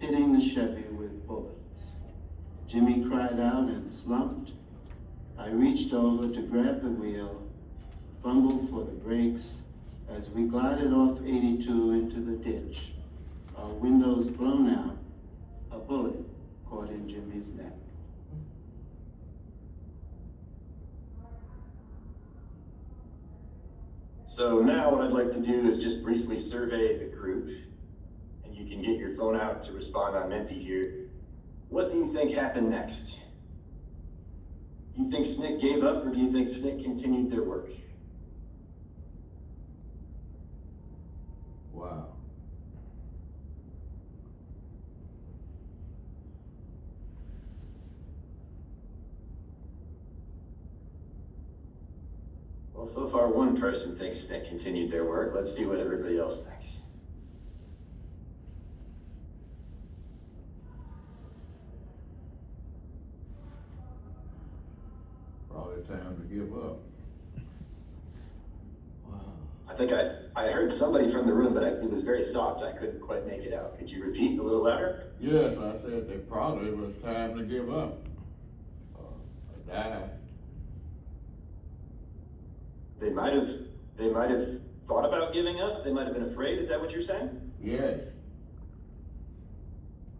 hitting the Chevy with bullets. Jimmy cried out and slumped. I reached over to grab the wheel, fumbled for the brakes as we glided off 82 into the ditch, our windows blown out, a bullet caught in Jimmy's neck. So now what I'd like to do is just briefly survey the group, and you can get your phone out to respond on Menti here. What do you think happened next? Do you think SNCC gave up, or do you think SNCC continued their work? Wow. Well, so far one person thinks SNCC continued their work. Let's see what everybody else thinks. Probably time to give up. Wow. I think I heard somebody from the room, but it was very soft. I couldn't quite make it out. Could you repeat a little louder? Yes, I said that probably it was time to give up. Die. They might have thought about giving up. They might have been afraid. Is that what you're saying? Yes.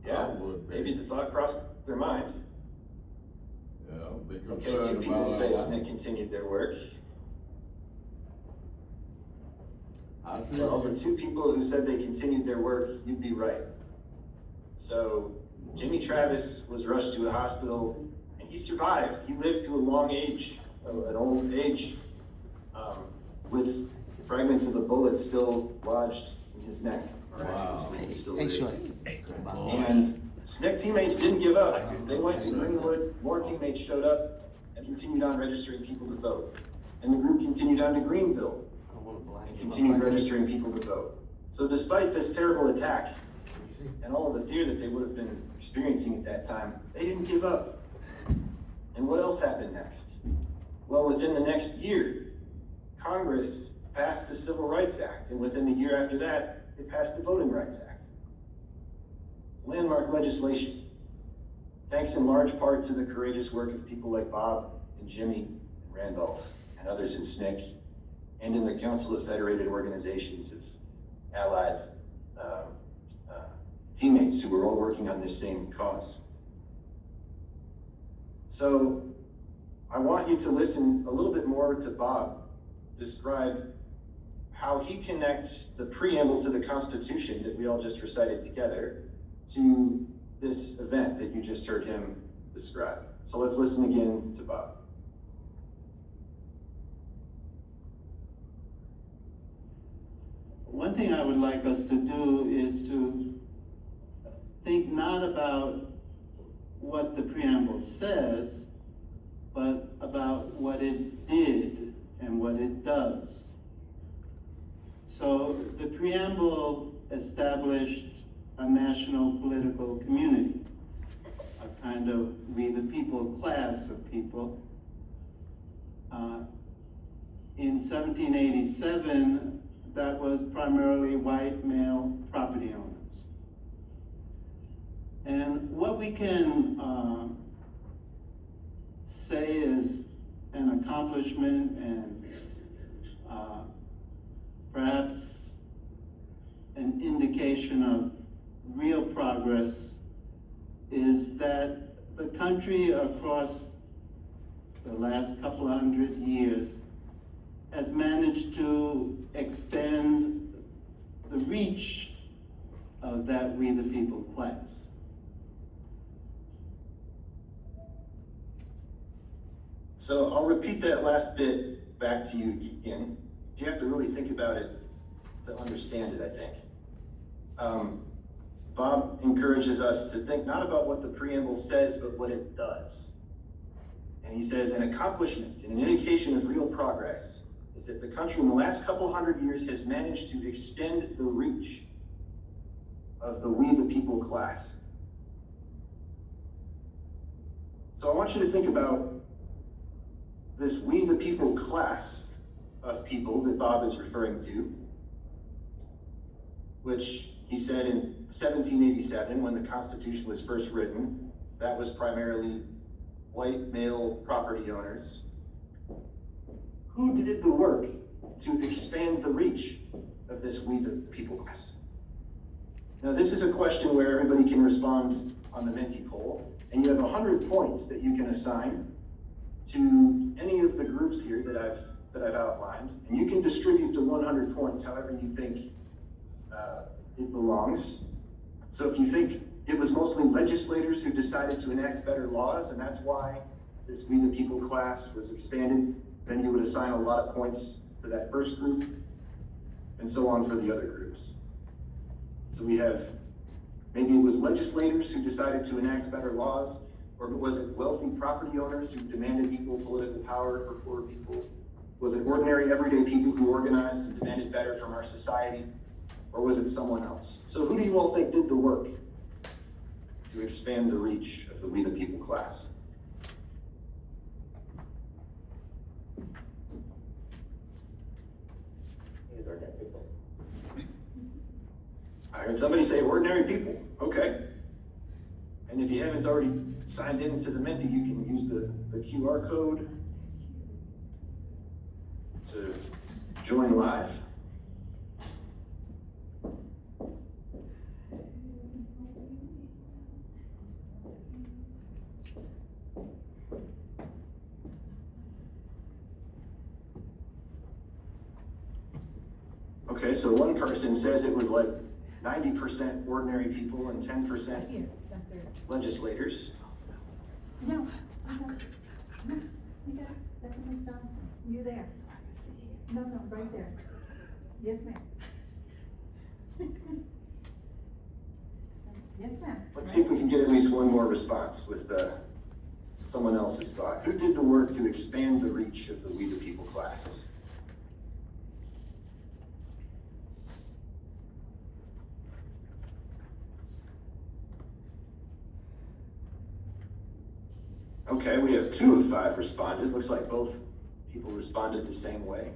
Yeah. I would be. Maybe the thought crossed their mind. Yeah, I'll be Okay, concerned two people about say that. SNCC continued their work. I see. Well, the two people who said they continued their work, you'd be right. So Jimmy Travis was rushed to a hospital, and he survived. He lived to a long age, an old age, with fragments of the bullet still lodged in his neck. Wow. He still Hey, lived. short. And SNCC teammates didn't give up. They went to Greenwood, more teammates showed up and continued on registering people to vote. And the group continued on to Greenville and continued registering people to vote. So despite this terrible attack and all of the fear that they would have been experiencing at that time, they didn't give up. And what else happened next? Well, within the next year, Congress passed the Civil Rights Act, and within the year after that, it passed the Voting Rights Act. Landmark legislation, thanks in large part to the courageous work of people like Bob and Jimmy and Randolph and others in SNCC, and in the Council of Federated Organizations of allied teammates who were all working on this same cause. So I want you to listen a little bit more to Bob describe how he connects the preamble to the Constitution that we all just recited together to this event that you just heard him describe. So let's listen again to Bob. One thing I would like us to do is to think not about what the preamble says, but about what it did and what it does. So the preamble established a national political community, a kind of we the people class of people. In 1787, that was primarily white male property owners. And what we can say is an accomplishment and perhaps an indication of real progress is that the country across the last couple of 100 years has managed to extend the reach of that we the people class. So I'll repeat that last bit back to you again. You have to really think about it to understand it, I think. Bob encourages us to think not about what the preamble says, but what it does. And he says, an accomplishment and an indication of real progress is that the country in the last couple hundred years has managed to extend the reach of the we the people class. So I want you to think about this we the people class of people that Bob is referring to, which He said in 1787, when the Constitution was first written, that was primarily white male property owners. Who did the work to expand the reach of this we the people class? Now, this is a question where everybody can respond on the Menti poll, and you have 100 points that you can assign to any of the groups here that I've outlined, and you can distribute the 100 points however you think it belongs. So if you think it was mostly legislators who decided to enact better laws, and that's why this we the people class was expanded, then you would assign a lot of points to that first group, and so on for the other groups. So we have, maybe it was legislators who decided to enact better laws, or was it wealthy property owners who demanded equal political power for poor people? Was it ordinary everyday people who organized and demanded better from our society? Or was it someone else? So who do you all think did the work to expand the reach of the we the people class? I heard somebody say ordinary people. Okay. And if you haven't already signed in to the Menti, you can use the QR code to join live. Okay, so one person says it was like 90% ordinary people and 10% legislators. No, no, you got, that's Ms. Johnson, you there. No, right there. Yes, ma'am. Yes, ma'am. Let's see if we can get at least one more response with someone else's thought. Who did the work to expand the reach of the we the people class? Okay, we have 2 of 5 responded. Looks like both people responded the same way.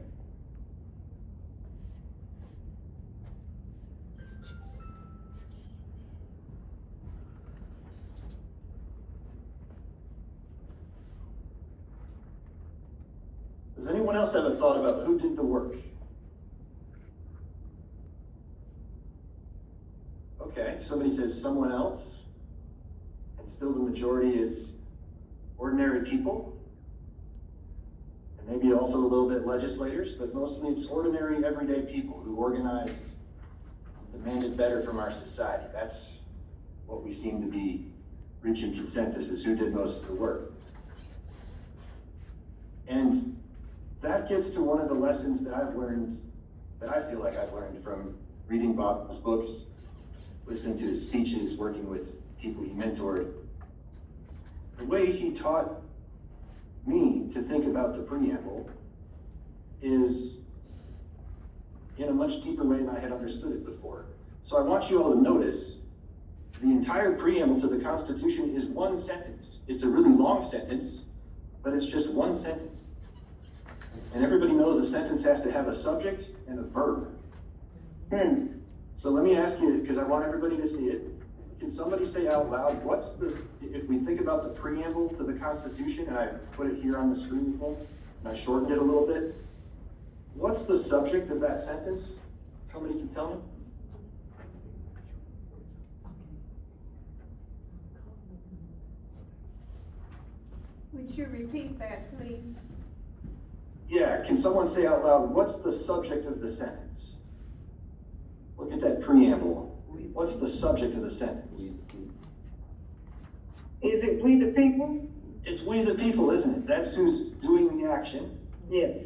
Does anyone else have a thought about who did the work? Okay, somebody says someone else, and still the majority is ordinary people, and maybe also a little bit legislators, but mostly it's ordinary everyday people who organized, demanded better from our society. That's what we seem to be reaching consensus is who did most of the work. And that gets to one of the lessons that I've learned, that I feel like I've learned from reading Bob's books, listening to his speeches, working with people he mentored. The way he taught me to think about the preamble is in a much deeper way than I had understood it before. So I want you all to notice the entire preamble to the Constitution is one sentence. It's a really long sentence, but it's just one sentence. And everybody knows a sentence has to have a subject and a verb. So let me ask you, because I want everybody to see it, can somebody say out loud, what's the, if we think about the preamble to the Constitution, and I put it here on the screen again, and I shortened it a little bit, what's the subject of that sentence? Somebody can tell me? Would you repeat that, please? Yeah, can someone say out loud, what's the subject of the sentence? Look at that preamble. What's the subject of the sentence? Is it we the people? It's we the people, isn't it? That's who's doing the action. Yes.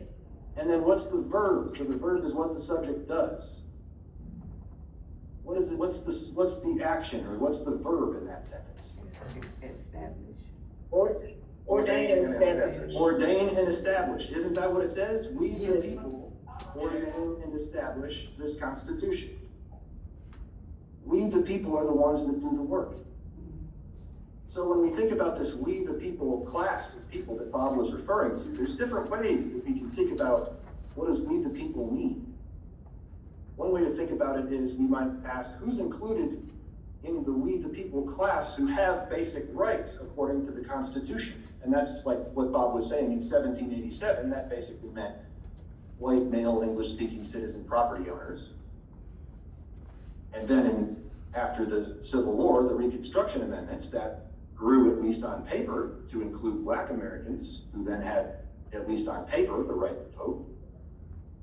And then what's the verb? So the verb is what the subject does. What is it? What's the action, or what's the verb in that sentence? Establish. Ordain and establish. Ordain and establish. Isn't that what it says? We the people ordain and establish this Constitution. We the people are the ones that do the work. So when we think about this we the people class of people that Bob was referring to, there's different ways that we can think about what does we the people mean? One way to think about it is we might ask, who's included in the we the people class who have basic rights according to the Constitution? And that's like what Bob was saying in 1787, that basically meant white, male, English-speaking citizen property owners. And then after the Civil War, the Reconstruction Amendments, that grew, at least on paper, to include Black Americans, who then had, at least on paper, the right to vote.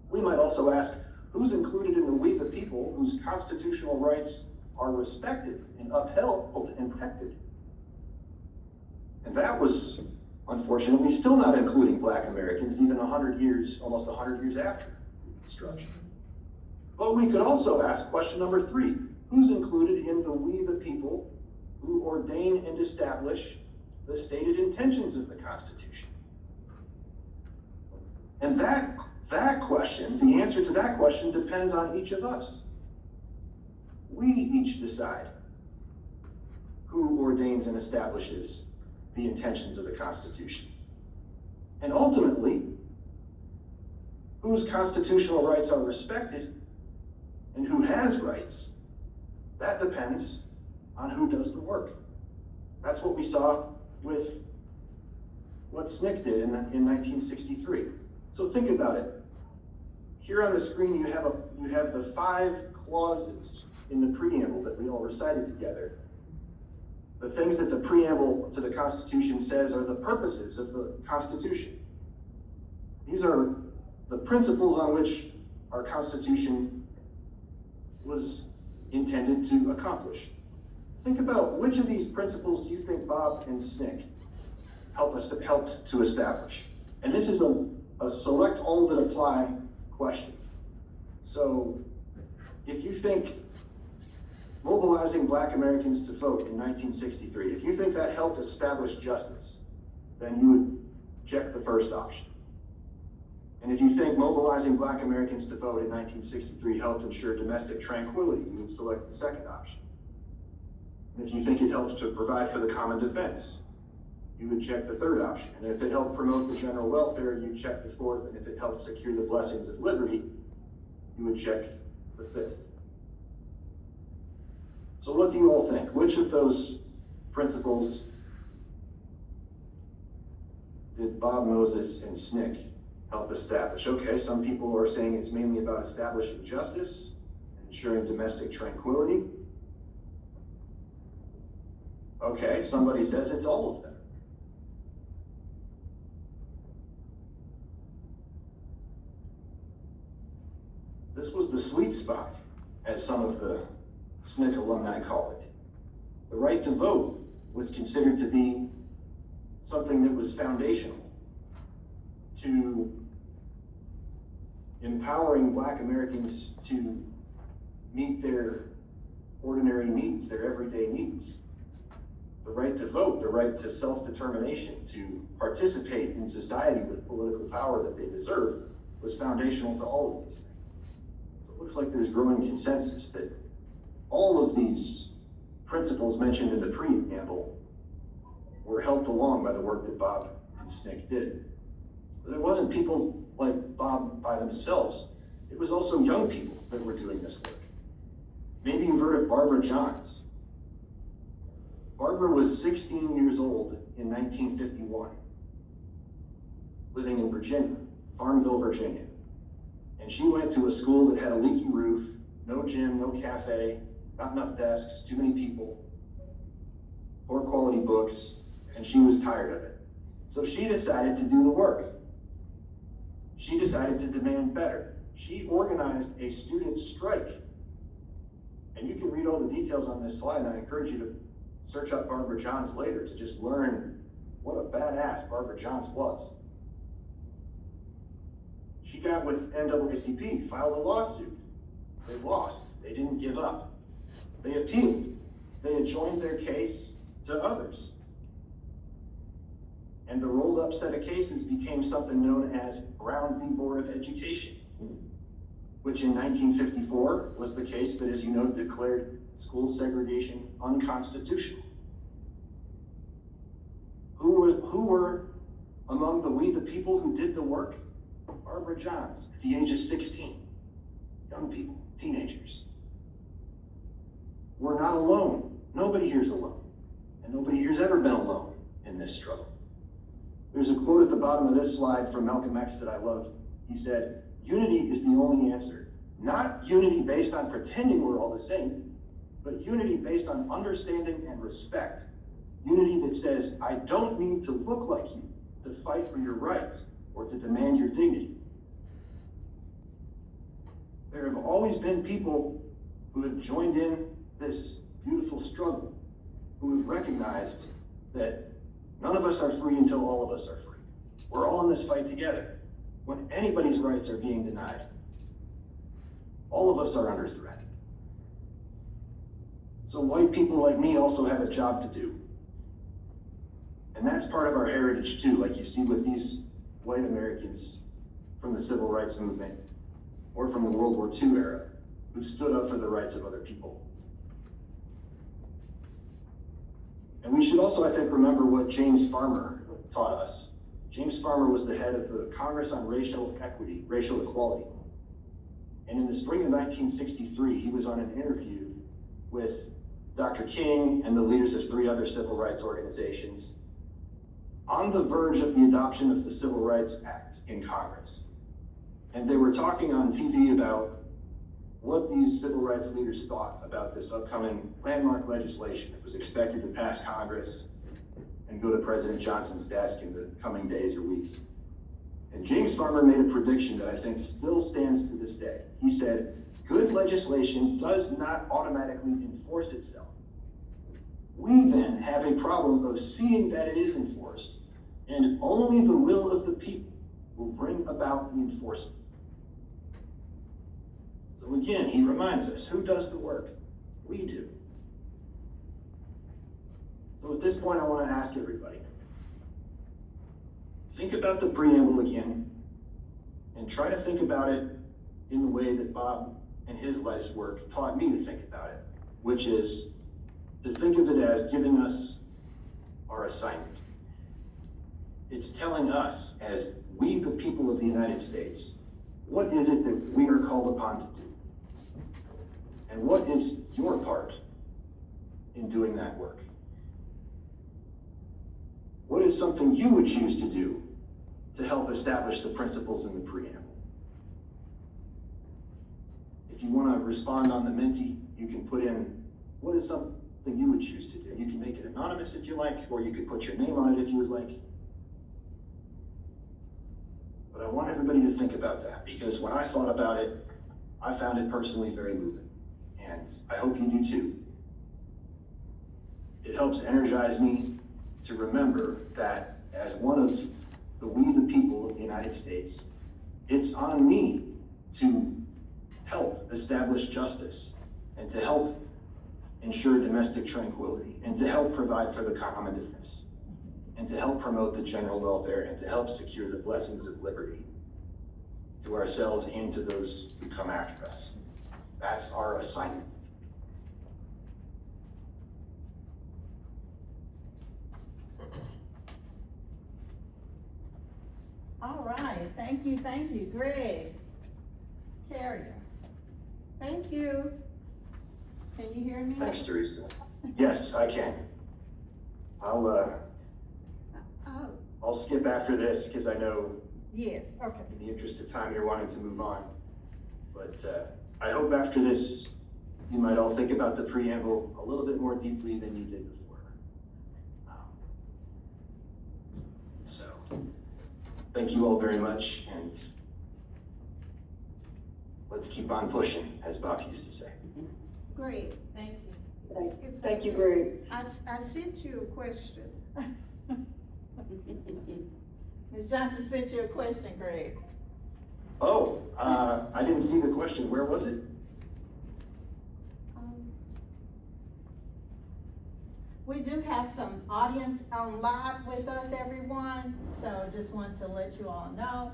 We might also ask, who's included in the we the people whose constitutional rights are respected and upheld and protected? And that was, unfortunately, still not including Black Americans, even 100 years, almost 100 years after Reconstruction. But we could also ask question number 3, who's included in the we the people who ordain and establish the stated intentions of the Constitution? And that question, the answer to that question depends on each of us. We each decide who ordains and establishes the intentions of the Constitution. And ultimately, whose constitutional rights are respected and who has rights, that depends on who does the work. That's what we saw with what SNCC did in 1963. So think about it. Here on the screen you have the 5 clauses in the preamble that we all recited together. The things that the preamble to the Constitution says are the purposes of the Constitution. These are the principles on which our Constitution was intended to accomplish. Think about which of these principles do you think Bob and SNCC helped to establish? And this is a select all that apply question. So if you think mobilizing Black Americans to vote in 1963, if you think that helped establish justice, then you would check the first option. And if you think mobilizing Black Americans to vote in 1963 helped ensure domestic tranquility, you would select the second option. And if you think it helped to provide for the common defense, you would check the third option. And if it helped promote the general welfare, you'd check the fourth. And if it helped secure the blessings of liberty, you would check the fifth. So what do you all think? Which of those principles did Bob Moses and SNCC help establish? Okay, some people are saying it's mainly about establishing justice, ensuring domestic tranquility. Okay, somebody says it's all of them. This was the sweet spot, as some of the SNCC alumni call it. The right to vote was considered to be something that was foundational to empowering Black Americans to meet their ordinary needs, their everyday needs. The right to vote, the right to self-determination, to participate in society with political power that they deserved, was foundational to all of these things. So it looks like there's growing consensus that all of these principles mentioned in the preamble were helped along by the work that Bob and SNCC did. But it wasn't people like Bob by themselves. It was also young people that were doing this work. Maybe you've heard of Barbara Johns. Barbara was 16 years old in 1951, living in Virginia, Farmville, Virginia. And she went to a school that had a leaky roof, no gym, no cafe, not enough desks, too many people, poor quality books, and she was tired of it. So she decided to do the work. She decided to demand better. She organized a student strike. And you can read all the details on this slide, and I encourage you to search up Barbara Johns later to just learn what a badass Barbara Johns was. She got with NAACP, filed a lawsuit. They lost. They didn't give up. They appealed. They adjoined their case to others. And the rolled up set of cases became something known as Brown v. Board of Education, which in 1954 was the case that, as you know, declared school segregation unconstitutional. Who were among the we the people who did the work? Barbara Johns, at the age of 16. Young people. teenagers. We're not alone. Nobody here's alone. And nobody here's ever been alone in this struggle. There's a quote at the bottom of this slide from Malcolm X that I love. He said, "Unity is the only answer. Not unity based on pretending we're all the same, but unity based on understanding and respect. Unity that says, I don't need to look like you to fight for your rights or to demand your dignity." There have always been people who have joined in this beautiful struggle, who have recognized that none of us are free until all of us are free. We're all in this fight together. When anybody's rights are being denied, all of us are under threat. So white people like me also have a job to do. And that's part of our heritage too, like you see with these white Americans from the civil rights movement or from the World War II era who stood up for the rights of other people. And we should also, I think, remember what James Farmer taught us. James Farmer was the head of the Congress on Racial Equality. And in the spring of 1963, he was on an interview with Dr. King and the leaders of 3 other civil rights organizations on the verge of the adoption of the Civil Rights Act in Congress. And they were talking on TV about what these civil rights leaders thought about this upcoming landmark legislation that was expected to pass Congress and go to President Johnson's desk in the coming days or weeks. And James Farmer made a prediction that I think still stands to this day. He said, good legislation does not automatically enforce itself. We then have a problem of seeing that it is enforced, and only the will of the people will bring about the enforcement. So again, he reminds us, who does the work? We do. So at this point, I want to ask everybody, think about the preamble again, and try to think about it in the way that Bob and his life's work taught me to think about it, which is to think of it as giving us our assignment. It's telling us, as we the people of the United States, what is it that we are called upon to do? And what is your part in doing that work? What is something you would choose to do to help establish the principles in the preamble? If you want to respond on the Menti, you can put in, what is something you would choose to do? You can make it anonymous if you like, or you could put your name on it if you would like. But I want everybody to think about that, because when I thought about it, I found it personally very moving. And I hope you do too. It helps energize me to remember that as one of we the people of the United States, it's on me to help establish justice and to help ensure domestic tranquility and to help provide for the common defense and to help promote the general welfare and to help secure the blessings of liberty to ourselves and to those who come after us. That's our assignment. All right, thank you, Greg. Carrier. Thank you. Can you hear me? Thanks, Teresa. Yes, I can. I'll skip after this because I know Yes, okay. in the interest of time you're wanting to move on. But I hope after this you might all think about the preamble a little bit more deeply than you did before. So, thank you all very much, and let's keep on pushing, as Bob used to say. Great. Thank you. Thank you, Greg. I sent you a question. Ms. Johnson sent you a question, Greg. Oh, I didn't see the question. Where was it? We do have some audience on live with us, everyone, so just want to let you all know.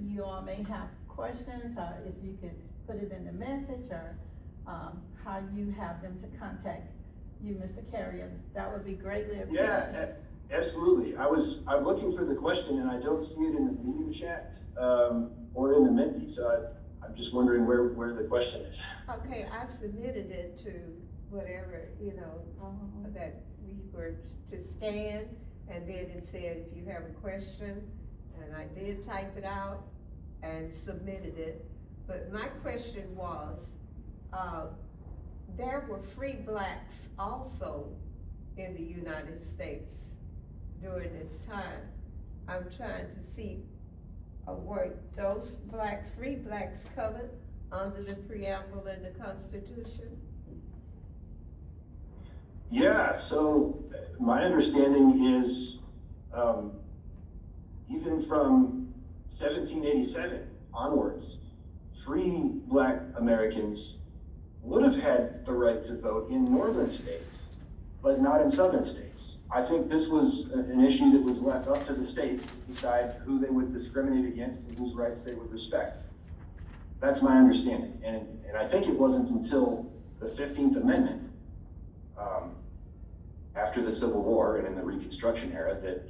You all may have questions, if you could put it in the message or how you have them to contact you, Mr. Carrier, that would be greatly appreciated. Yeah, absolutely. I'm looking for the question and I don't see it in the meeting chat or in the Menti, so I I'm just wondering where the question is. Okay, I submitted it to whatever, that we were to scan, and then it said if you have a question, and I did type it out and submitted it. But my question was, there were free blacks also in the United States during this time. I'm trying to see, were those free blacks covered under the preamble in the Constitution? Yeah, so my understanding is, even from 1787 onwards, free black Americans would have had the right to vote in northern states, but not in southern states. I think this was an issue that was left up to the states to decide who they would discriminate against and whose rights they would respect. That's my understanding. And I think it wasn't until the 15th Amendment, after the Civil War and in the Reconstruction era, that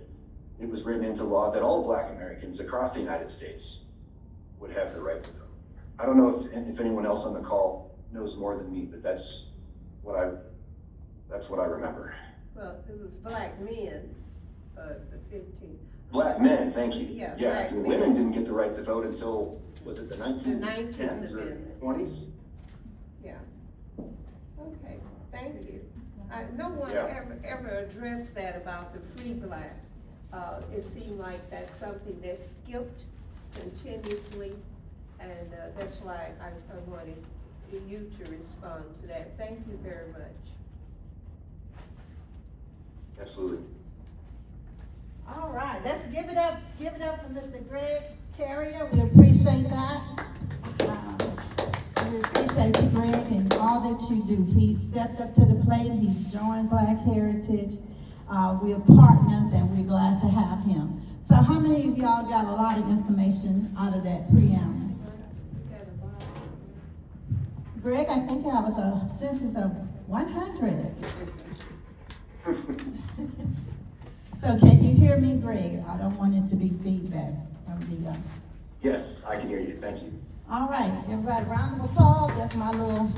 it was written into law that all black Americans across the United States would have the right to vote. I don't know if anyone else on the call knows more than me, but that's what I remember. Well, it was black men, the 15th. Black men, thank you. Yeah, Yeah, black the men. women didn't get the right to vote until, was it the 1910s 19th or Amendment. 20s? Yeah. Okay, thank you. No one Yeah. ever addressed that about the free blacks. It seemed like that's something that skipped continuously, and that's why I wanted you to respond to that. Thank you very much. Absolutely. All right, let's give it up for Mr. Greg Carrier. We appreciate that. We appreciate you, Greg, and all that you do. He stepped up to the plate. He's joined Black Heritage. We are partners, and we're glad to have him. So how many of y'all got a lot of information out of that preamble? Greg, I think I was a census of 100. So can you hear me, Greg? I don't want it to be feedback from the, Yes, I can hear you. Thank you. all right, everybody, round of applause. That's my little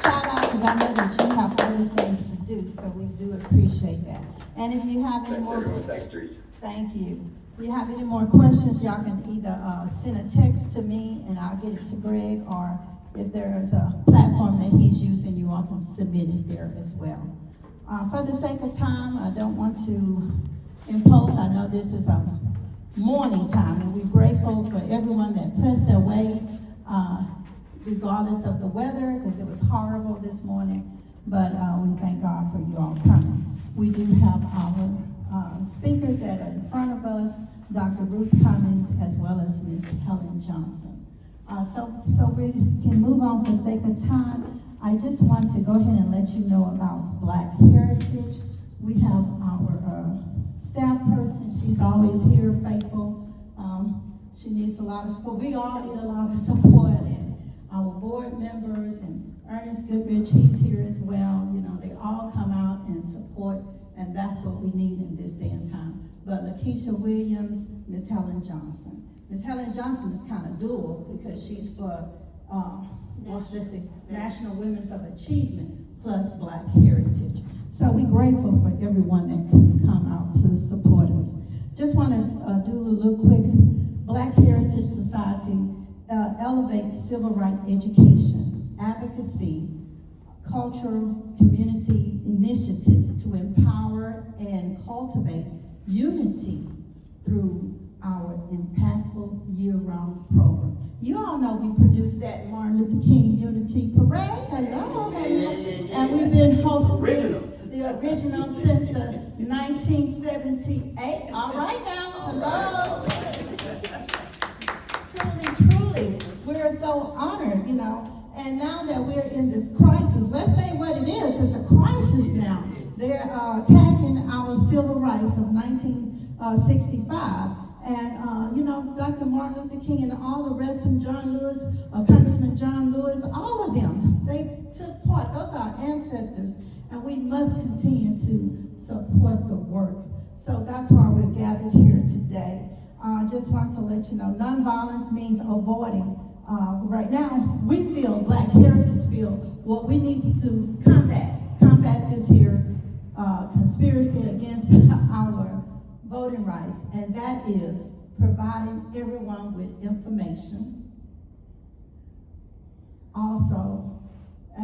shout out, because I know that you have other things to do, so we do appreciate that. And if you have any Thanks, more, everyone. Thanks, Teresa. thank you. If you have any more questions, y'all can either send a text to me and I'll get it to Greg, or if there is a platform that he's using, you all can submit it there as well. For the sake of time, I don't want to impose. I know this is a morning time, and we're grateful for everyone that pressed their way, regardless of the weather, because it was horrible this morning, but we thank God for you all coming. We do have our speakers that are in front of us, Dr. Ruth Cummings, as well as Ms. Helen Johnson. So we can move on for sake of time. I just want to go ahead and let you know about Black Heritage. We have our staff person. She's always here, faithful. She needs a lot of support. We all need a lot of support, and our board members and Ernest Goodrich, he's here as well. You know, they all come out and support, and that's what we need in this day and time. But Lakeisha Williams, Ms. Helen Johnson. Ms. Helen Johnson is kind of dual, because she's for National Women's of Achievement plus Black Heritage. So we're grateful for everyone that can come out to support us. Just want to do a little quick. Black Heritage Society elevates civil rights education, advocacy, cultural community initiatives to empower and cultivate unity through our impactful year-round program. You all know we produced that Martin Luther King Unity Parade. Hello. And we've been hosting the original since the 1978. All right now, hello. Truly, we're so honored, you know. And now that we're in this crisis, let's say what it is. It's a crisis now. They're attacking our civil rights of 1965. And, you know, Dr. Martin Luther King and all the rest of them, John Lewis, Congressman John Lewis, all of them, they took part. Those are our ancestors. And we must continue to support the work. So that's why we're gathered here today. I just want to let you know, nonviolence means avoiding right now, we feel, Black Heritage feel, what we need to combat this here conspiracy against our voting rights, and that is providing everyone with information. Also,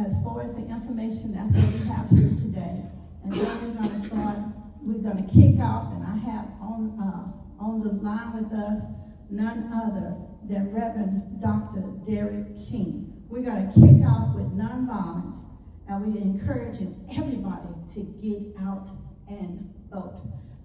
as far as the information, that's what we have here today. And then we're gonna kick off, and I have on the line with us none other than Reverend Dr. Derek King. We're gonna kick off with nonviolence, and we're encouraging everybody to get out and vote.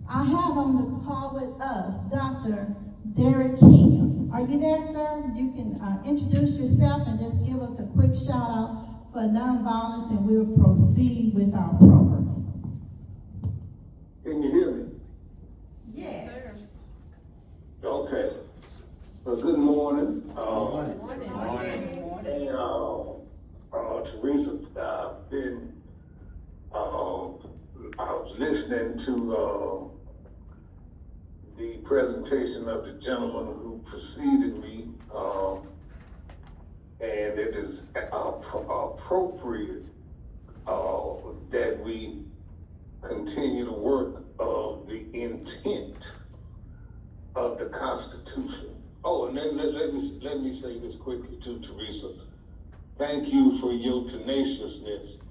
I have on the call with us Dr. Derek King. Are you there, sir? You can introduce yourself and just give us a quick shout out for nonviolence, and we'll proceed with our program. Can you hear me? Yes. Okay. Well, good morning. Morning. And Teresa, I was listening to the presentation of the gentleman who preceded me, and it is appropriate that we continue to work of the intent of the Constitution. Oh, and then let me say this quickly too, Teresa. Thank you for your tenaciousness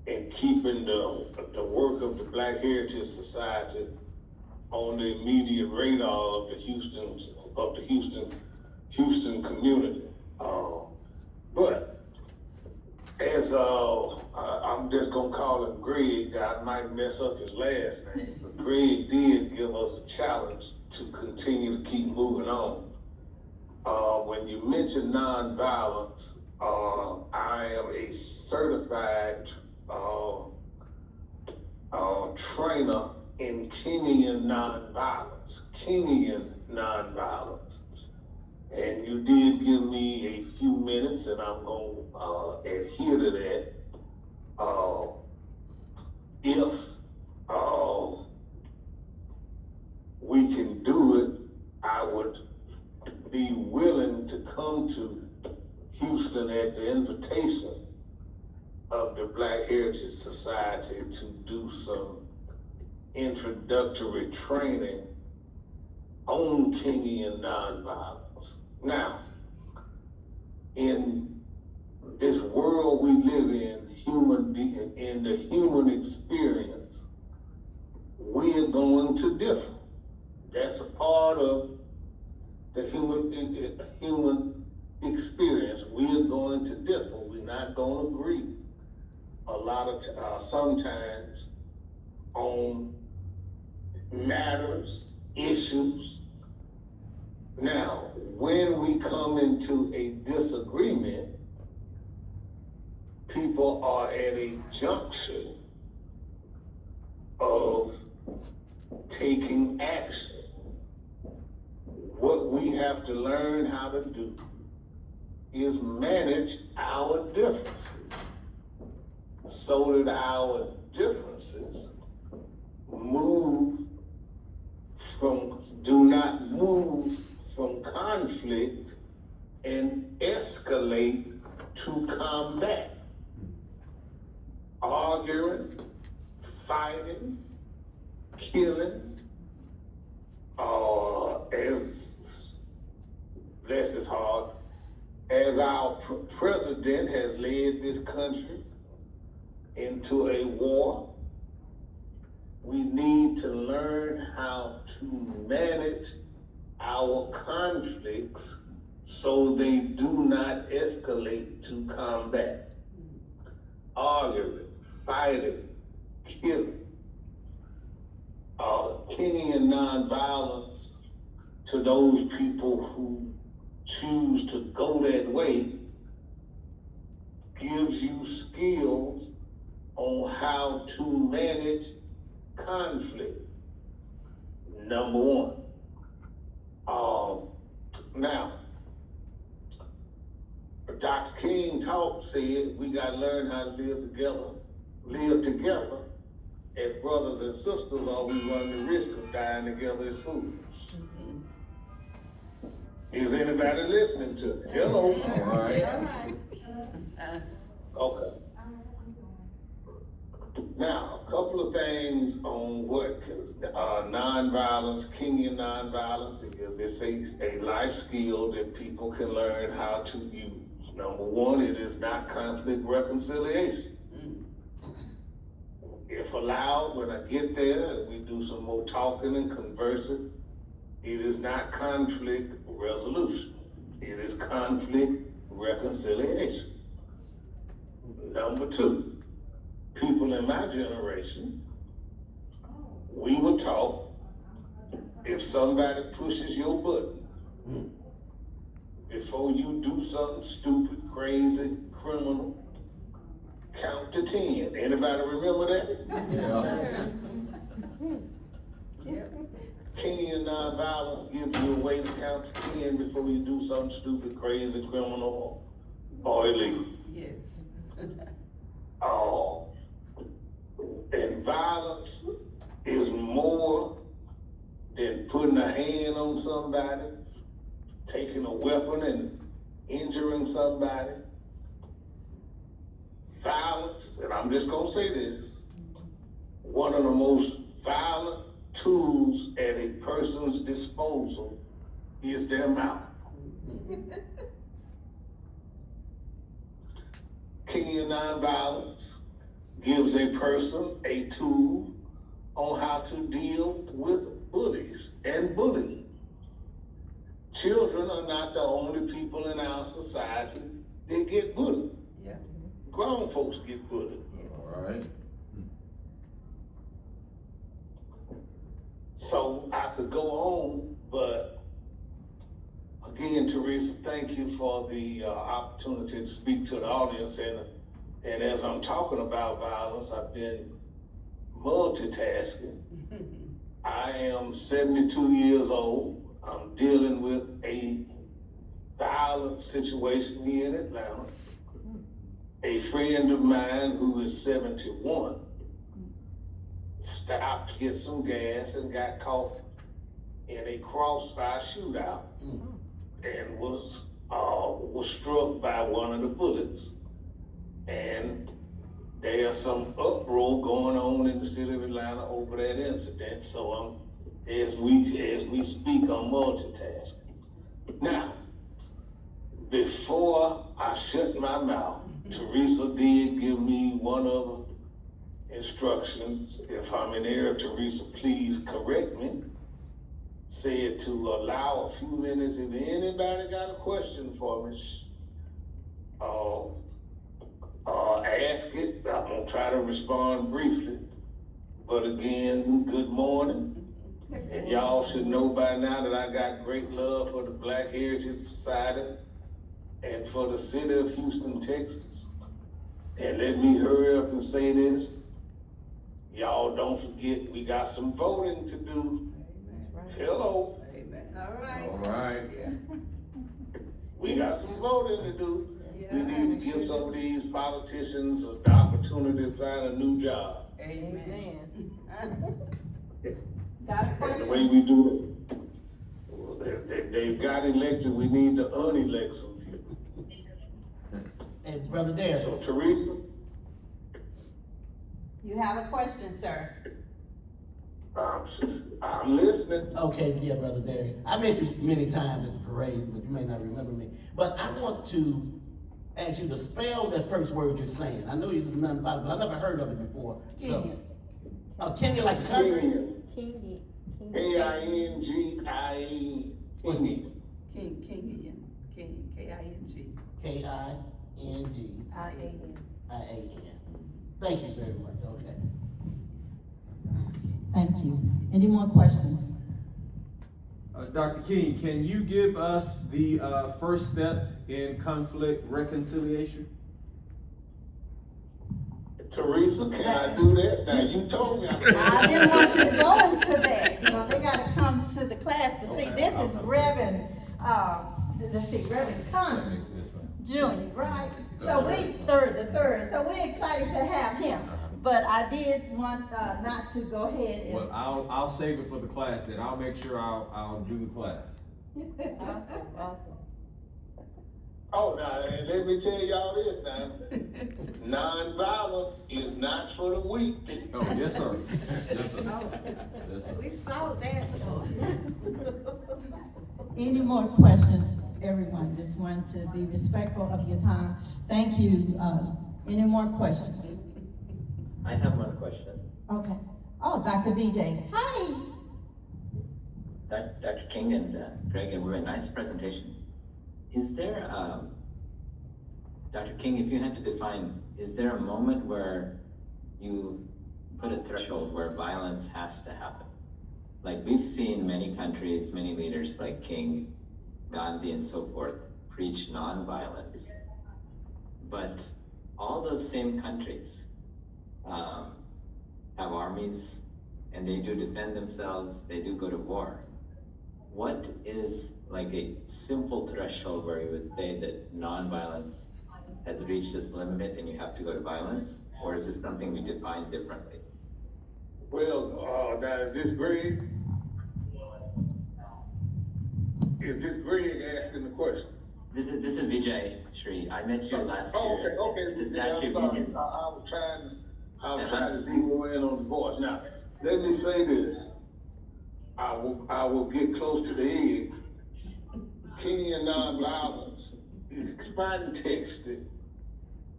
in keeping the work of the Black Heritage Society on the immediate radar of the Houston community. But as I'm just gonna call him Greg, I might mess up his last name, but Greg did give us a challenge to continue to keep moving on. When you mention nonviolence, I am a certified trainer in Kenyan nonviolence. And you did give me a few minutes, and I'm going to adhere to that. If we can do it, I would be willing to come to Houston at the invitation of the Black Heritage Society to do some introductory training on Kenyan nonviolence. Now, in this world we live in, in the human experience, we are going to differ. That's a part of the human experience. We are going to differ. We're not going to agree a lot of sometimes on matters, issues. Now, when we come into a disagreement, people are at a junction of taking action. What we have to learn how to do is manage our differences so that our differences do not move from conflict and escalate to combat. Arguing, fighting, killing, as bless his heart, as our president has led this country into a war, we need to learn how to manage our conflicts so they do not escalate to combat. Arguing, fighting, killing. Kenyan nonviolence, to those people who choose to go that way, gives you skills on how to manage conflict. Number one. Now, Dr. King said we got to learn how to live together as brothers and sisters, or we run the risk of dying together as fools. Is anybody listening to me? Hello? All right. Okay. Now, a couple of things on what nonviolence, Kenyan nonviolence is. It's a life skill that people can learn how to use. Number one, it is not conflict reconciliation. If allowed, when I get there and we do some more talking and conversing, it is not conflict resolution. It is conflict reconciliation. Number two, people in my generation, we were taught if somebody pushes your button, before you do something stupid, crazy, criminal, count to 10. Anybody remember that? Yeah. Kenyan nonviolence gives you a way to count to 10 before you do something stupid, crazy, criminal, or illegal. Yes. And violence is more than putting a hand on somebody, taking a weapon and injuring somebody. Violence, and I'm just gonna say this, one of the most violent tools at a person's disposal is their mouth. Kenyan nonviolence gives a person a tool on how to deal with bullies and bullying. Children are not the only people in our society that get bullied. Yeah. Grown folks get bullied. All right. So I could go on, but again, Teresa, thank you for the opportunity to speak to the audience. And as I'm talking about violence, I've been multitasking. I am 72 years old. I'm dealing with a violent situation here in Atlanta. A friend of mine who is 71 stopped to get some gas and got caught in a crossfire shootout and was struck by one of the bullets. And there's some uproar going on in the city of Atlanta over that incident. So as we speak, I'm multitasking. Now, before I shut my mouth, Teresa did give me one other instruction. If I'm in error, Teresa, please correct me. Said to allow a few minutes. If anybody got a question for me, ask it. I'm gonna try to respond briefly. But again, good morning. And y'all should know by now that I got great love for the Black Heritage Society and for the city of Houston, Texas. And let me hurry up and say this. Y'all don't forget, we got some voting to do. Hello. Amen. All right. All right. We got some voting to do. Yeah. We need to give some of these politicians the opportunity to find a new job. Amen. Got a And the way question? we do it, well, they've got elected, we need to unelect some people. Hey, Brother Derek. So Teresa, You have a question, sir? I'm listening. Okay, yeah, Brother Derek. I met you many times at the parade, but you may not remember me. But I want to ask you to spell that first word you're saying. I know you said nothing about it, but I never heard of it before. Kenya. Kenya like the country? Kenya. K-I-N-G-I-E. Kenya. Kenyan. K-I-N-G. K-I-N-G. I-A-N. I-A-N. Thank you very much, okay. Thank you. Any more questions? Dr. King, can you give us the first step in conflict reconciliation? Teresa, can I do that? Now, you told me I I didn't want you to go into that, you know, they gotta come to the class, but see, this is Reverend, Reverend Connor Junior, right? So the third, so we're excited to have him, but I did want, not to go ahead and. Well, I'll save it for the class then. I'll make sure I'll do the class. Awesome. Oh, now, and let me tell y'all this now. Nonviolence is not for the weak. Oh, yes, sir. Yes, sir. Oh, Yes, sir. we saw that. Any more questions, everyone? Just want to be respectful of your time. Thank you. Any more questions? I have one question. Okay. Oh, Dr. VJ. Hi. Dr. King and Greg, and we're a nice presentation. Is there, Dr. King, if you had to define, is there a moment where you put a threshold where violence has to happen? Like we've seen many countries, many leaders like King, Gandhi, and so forth preach nonviolence. But all those same countries have armies and they do defend themselves, they do go to war. What is like a simple threshold where you would say that nonviolence has reached this limit and you have to go to violence? Or is this something we define differently? Well, now is this Greg? Is this Greg asking the question? This is Vijay Shri. I met you last Oh, year. okay. This is Yeah, actually I'm sorry. Vijay. I was trying to zero in on the voice. Now, let me say this. I will get close to the end. King and nonviolence is contexted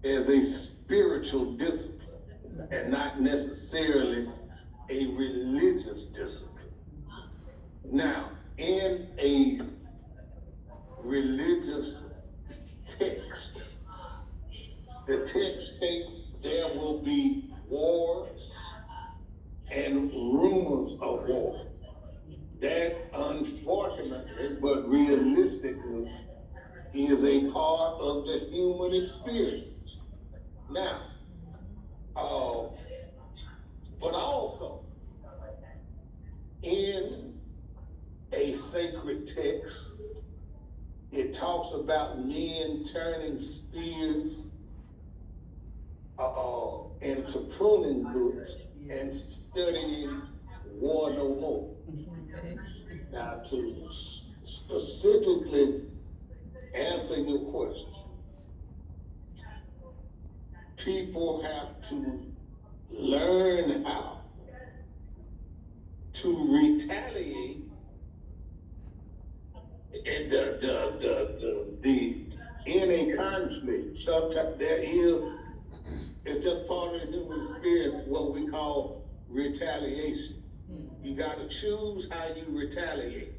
as a spiritual discipline and not necessarily a religious discipline. Now, in a religious text, the text states there will be wars and rumors of war. That unfortunately, but realistically, is a part of the human experience. Now, but also, in a sacred text, it talks about men turning spears into pruning hooks and studying war no more. Now, to specifically answer your question, people have to learn how to retaliate in in a conflict. Sometimes it's just part of the human experience, what we call retaliation. You gotta choose how you retaliate.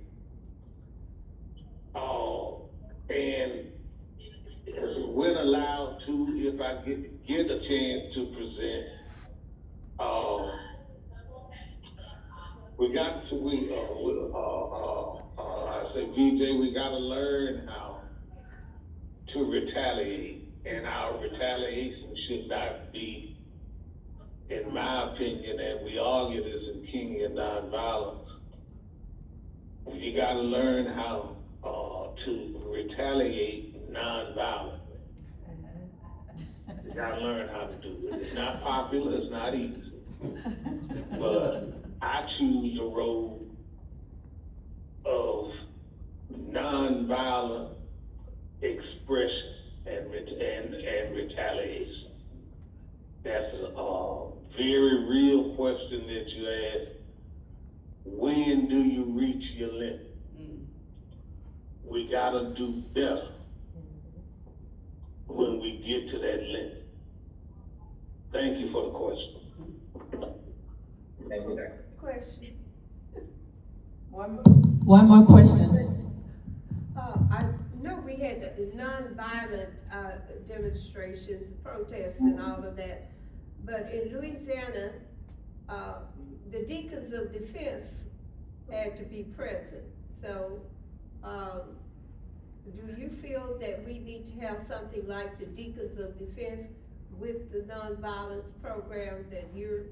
And when allowed to, if I get a chance to present, I say, VJ, we gotta learn how to retaliate, and our retaliation should not be, in my opinion, and we argue this in King and Nonviolence, you gotta learn how to retaliate nonviolently. You gotta learn how to do it. It's not popular, it's not easy. But I choose the road of nonviolent expression and retaliation. That's a very real question that you asked. When do you reach your limit? We gotta do better when we get to that limit. Thank you for the question. Thank you, Doctor. Question. One more question. I know we had the nonviolent demonstrations, protests and all of that, but in Louisiana, the deacons of defense had to be present. So, do you feel that we need to have something like the deacons of defense with the nonviolence program that you're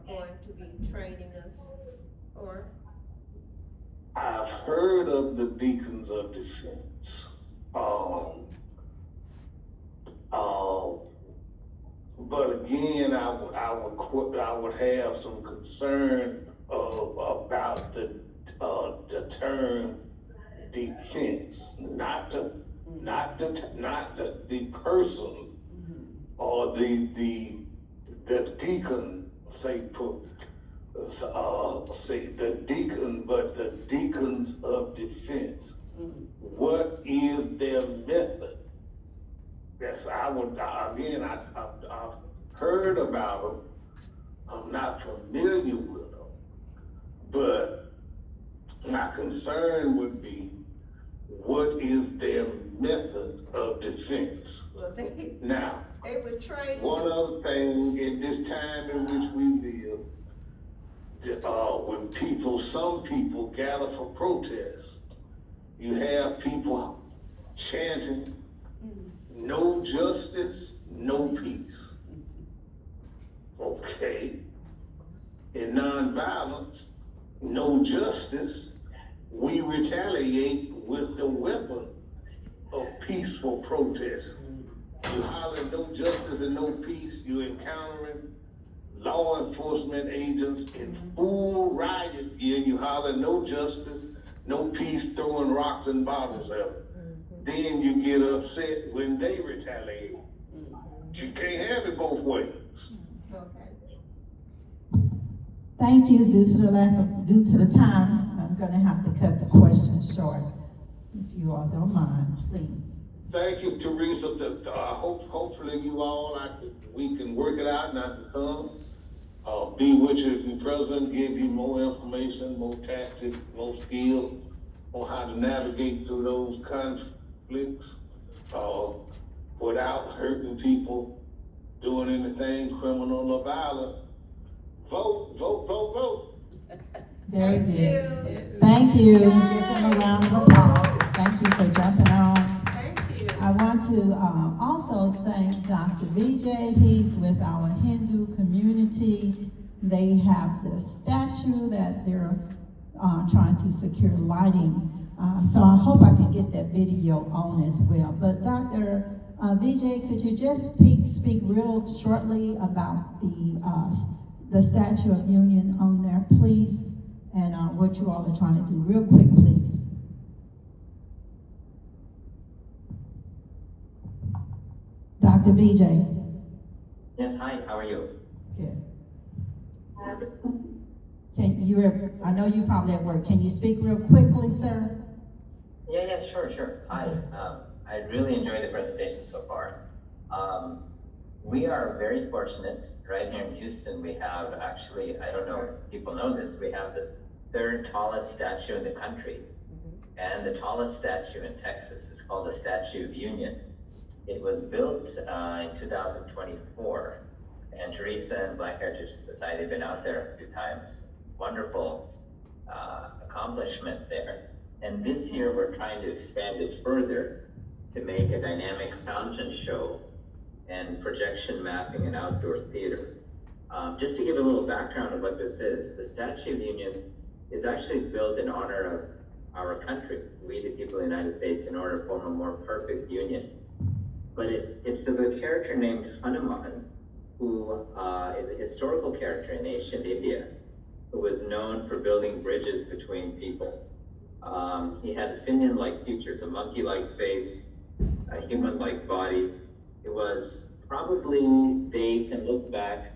going to be training us for? I've heard of the Deacons of Defense. But again, I would have some concern about the term defense, not the person or the deacon, say the deacon, but the deacons of defense. What is their method? I've heard about them. I'm not familiar with them, but my concern would be, what is their method of defense? Well, Now, they were trained. one other thing, in this time in which we live, when some people gather for protest, you have people chanting, no justice, no peace. Okay. In nonviolence, no justice, we retaliate with the weapon of peaceful protest. You holler no justice and no peace, you're encountering law enforcement agents in full riot gear. You holler no justice, no peace, throwing rocks and bottles at them. Then you get upset when they retaliate. You can't have it both ways. Okay. Thank you. Due to the time, I'm gonna have to cut the questions short. If you all don't mind, please. Thank you, Teresa. Hopefully you all, we can work it out and I can come. Be with you in present, give you more information, more tactics, more skill on how to navigate through those conflicts without hurting people, doing anything criminal or violent. Vote, vote, vote, vote. Very good. Thank you. Give them a round of applause. Thank you for jumping on. Thank you. I want to also thank Dr. Vijay. He's with our Hindu community. They have the statue that they're trying to secure lighting. So I hope I can get that video on as well. But Dr. Vijay, could you just speak real shortly about the Statue of Union on there, please? And what you all are trying to do, real quick, please. Dr. Vijay. Yes, hi, how are you? Good. I know you're probably at work. Can you speak real quickly, sir? Yeah, sure. Hi, I really enjoyed the presentation so far. We are very fortunate. Right here in Houston, we have actually, I don't know if people know this, we have the third tallest statue in the country. And the tallest statue in Texas is called the Statue of Union. It was built in 2024, and Teresa and Black Heritage Society have been out there a few times. Wonderful accomplishment there. And this year we're trying to expand it further to make a dynamic fountain show and projection mapping and outdoor theater. Just to give a little background of what this is, the Statue of Union is actually built in honor of our country, we the people of the United States, in order to form a more perfect union. But it's of a character named Hanuman, who is a historical character in ancient India, who was known for building bridges between people. He had a simian-like features, a monkey-like face, a human-like body. It was probably, they can look back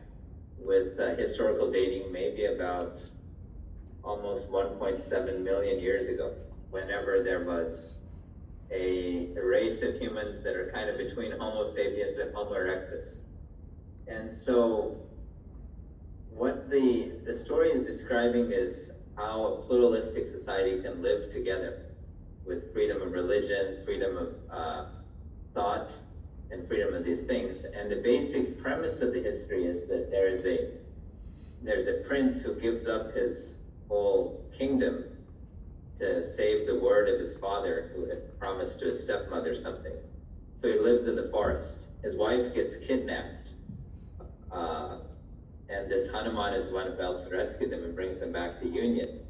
with historical dating, maybe about almost 1.7 million years ago, whenever there was a race of humans that are kind of between Homo sapiens and Homo erectus. And so what the story is describing is how a pluralistic society can live together with freedom of religion, freedom of thought, and freedom of these things. And the basic premise of the history is that there's a prince who gives up his whole kingdom to save the word of his father, who had promised to his stepmother something. So he lives in the forest. His wife gets kidnapped. And this Hanuman is one who helps rescue them and brings them back to Union.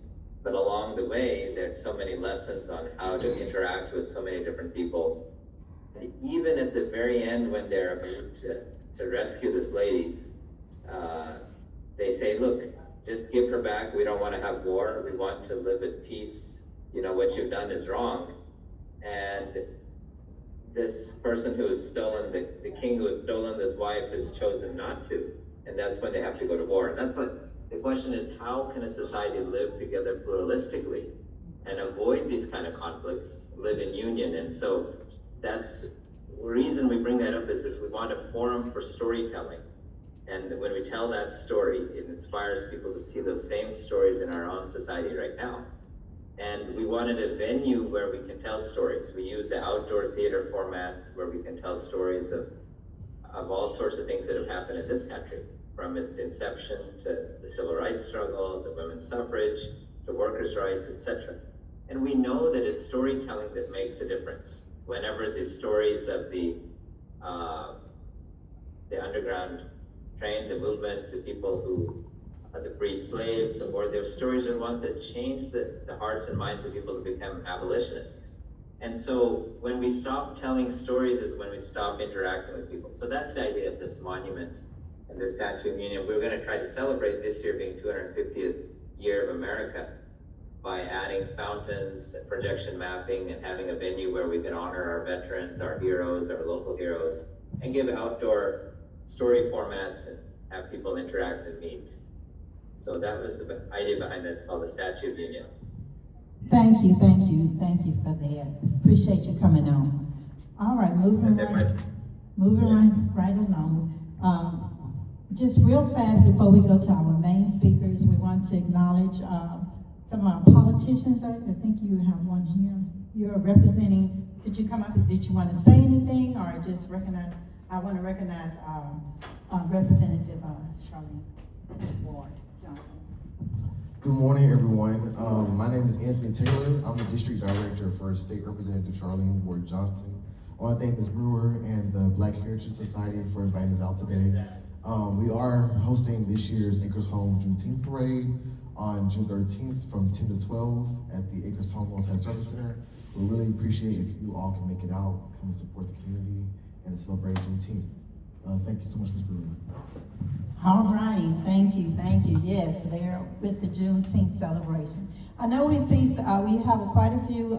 But along the way, there's so many lessons on how to interact with so many different people. And even at the very end, when they're about to rescue this lady, they say, look, just give her back. We don't want to have war. We want to live at peace you know, what you've done is wrong. And this person who has stolen, the king who has stolen this wife has chosen not to. And that's when they have to go to war. And that's what the question is, how can a society live together pluralistically and avoid these kind of conflicts, live in union? And so that's the reason we bring that up is we want a forum for storytelling. And when we tell that story, it inspires people to see those same stories in our own society right now. And we wanted a venue where we can tell stories. We use the outdoor theater format where we can tell stories of all sorts of things that have happened in this country, from its inception to the civil rights struggle, to women's suffrage, to workers' rights, etc. And we know that it's storytelling that makes a difference. Whenever the stories of the underground train, the movement, the people who the freed slaves, or their stories are the ones that change the hearts and minds of people to become abolitionists. And so when we stop telling stories is when we stop interacting with people. So that's the idea of this monument and this Statue of Union. We're going to try to celebrate this year being 250th year of America by adding fountains, projection mapping, and having a venue where we can honor our veterans, our heroes, our local heroes, and give outdoor story formats and have people interact and meet. So that was the idea behind that. It's called the Statue of Union. Thank you for that. Appreciate you coming on. All right, moving right along. Just real fast before we go to our main speakers, we want to acknowledge some of our politicians. I think you have one here. You're representing. Could you come up? Did you want to say anything, or just recognize? I want to recognize Representative Charlene Ward Johnson. Good morning, everyone. My name is Anthony Taylor. I'm the District Director for State Representative Charlene Ward Johnson. I want to thank Ms. Brewer and the Black Heritage Society for inviting us out today. We are hosting this year's Acres Home Juneteenth Parade on June 13th from 10 to 12 at the Acres Home Multi-Service Center. We really appreciate if you all can make it out, come and support the community and celebrate Juneteenth. Thank you so much, Ms. Brewer. All righty, thank you. Yes, they're with the Juneteenth celebration. I know we have quite a few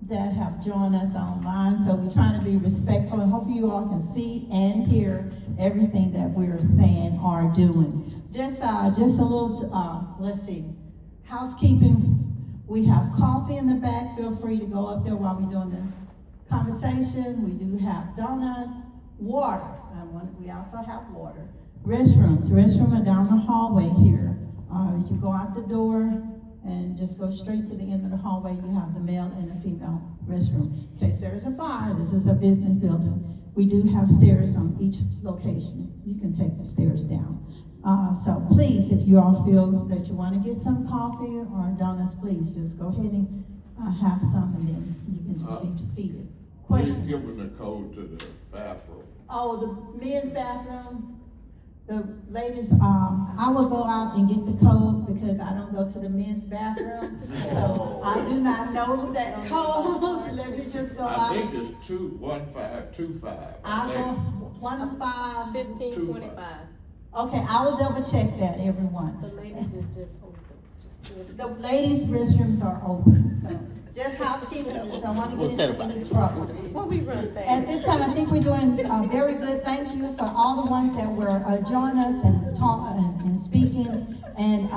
that have joined us online, so we're trying to be respectful, and hopefully you all can see and hear everything that we're saying or doing. Just a little, let's see, housekeeping. We have coffee in the back. Feel free to go up there while we're doing the conversation. We do have donuts, water. We also have water. Restrooms are down the hallway here. You go out the door and just go straight to the end of the hallway. You have the male and the female restroom. In case there's a fire, this is a business building. We do have stairs on each location. You can take the stairs down. So please, if you all feel that you want to get some coffee or donuts, please just go ahead and have some, and then you can just be seated. Question? Please give them the code to the bathroom. Oh, the men's bathroom. The ladies, I will go out and get the code because I don't go to the men's bathroom. So I do not know that code. Let me just go out. I think it's 1525. I'll go 1525. Okay, I will double check that, everyone. The ladies is just open. The ladies' restrooms are open, so just housekeeping, so I want to get into any trouble. When we run fast. At this time, I think we're doing very good. Thank you for all the ones that were joining us and talking and speaking. And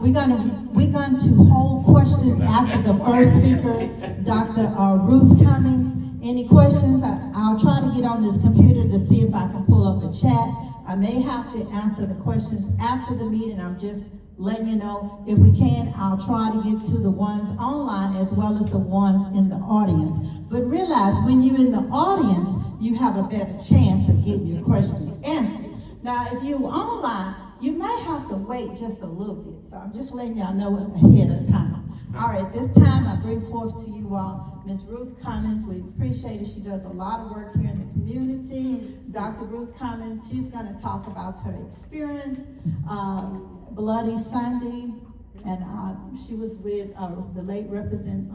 we're going to hold questions after the first speaker, Dr. Ruth Cummings. Any questions? I'll try to get on this computer to see if I can pull up a chat. I may have to answer the questions after the meeting. I'm just letting you know. If we can, I'll try to get to the ones online as well as the ones in the audience. But realize when you're in the audience, you have a better chance of getting your questions answered. Now, if you're online, you might have to wait just a little bit. So I'm just letting y'all know ahead of time. All right, this time I bring forth to you all Ms. Ruth Cummings. We appreciate it. She does a lot of work here in the community. Dr. Ruth Cummings, she's going to talk about her experience, Bloody Sunday, and she was with the late Representative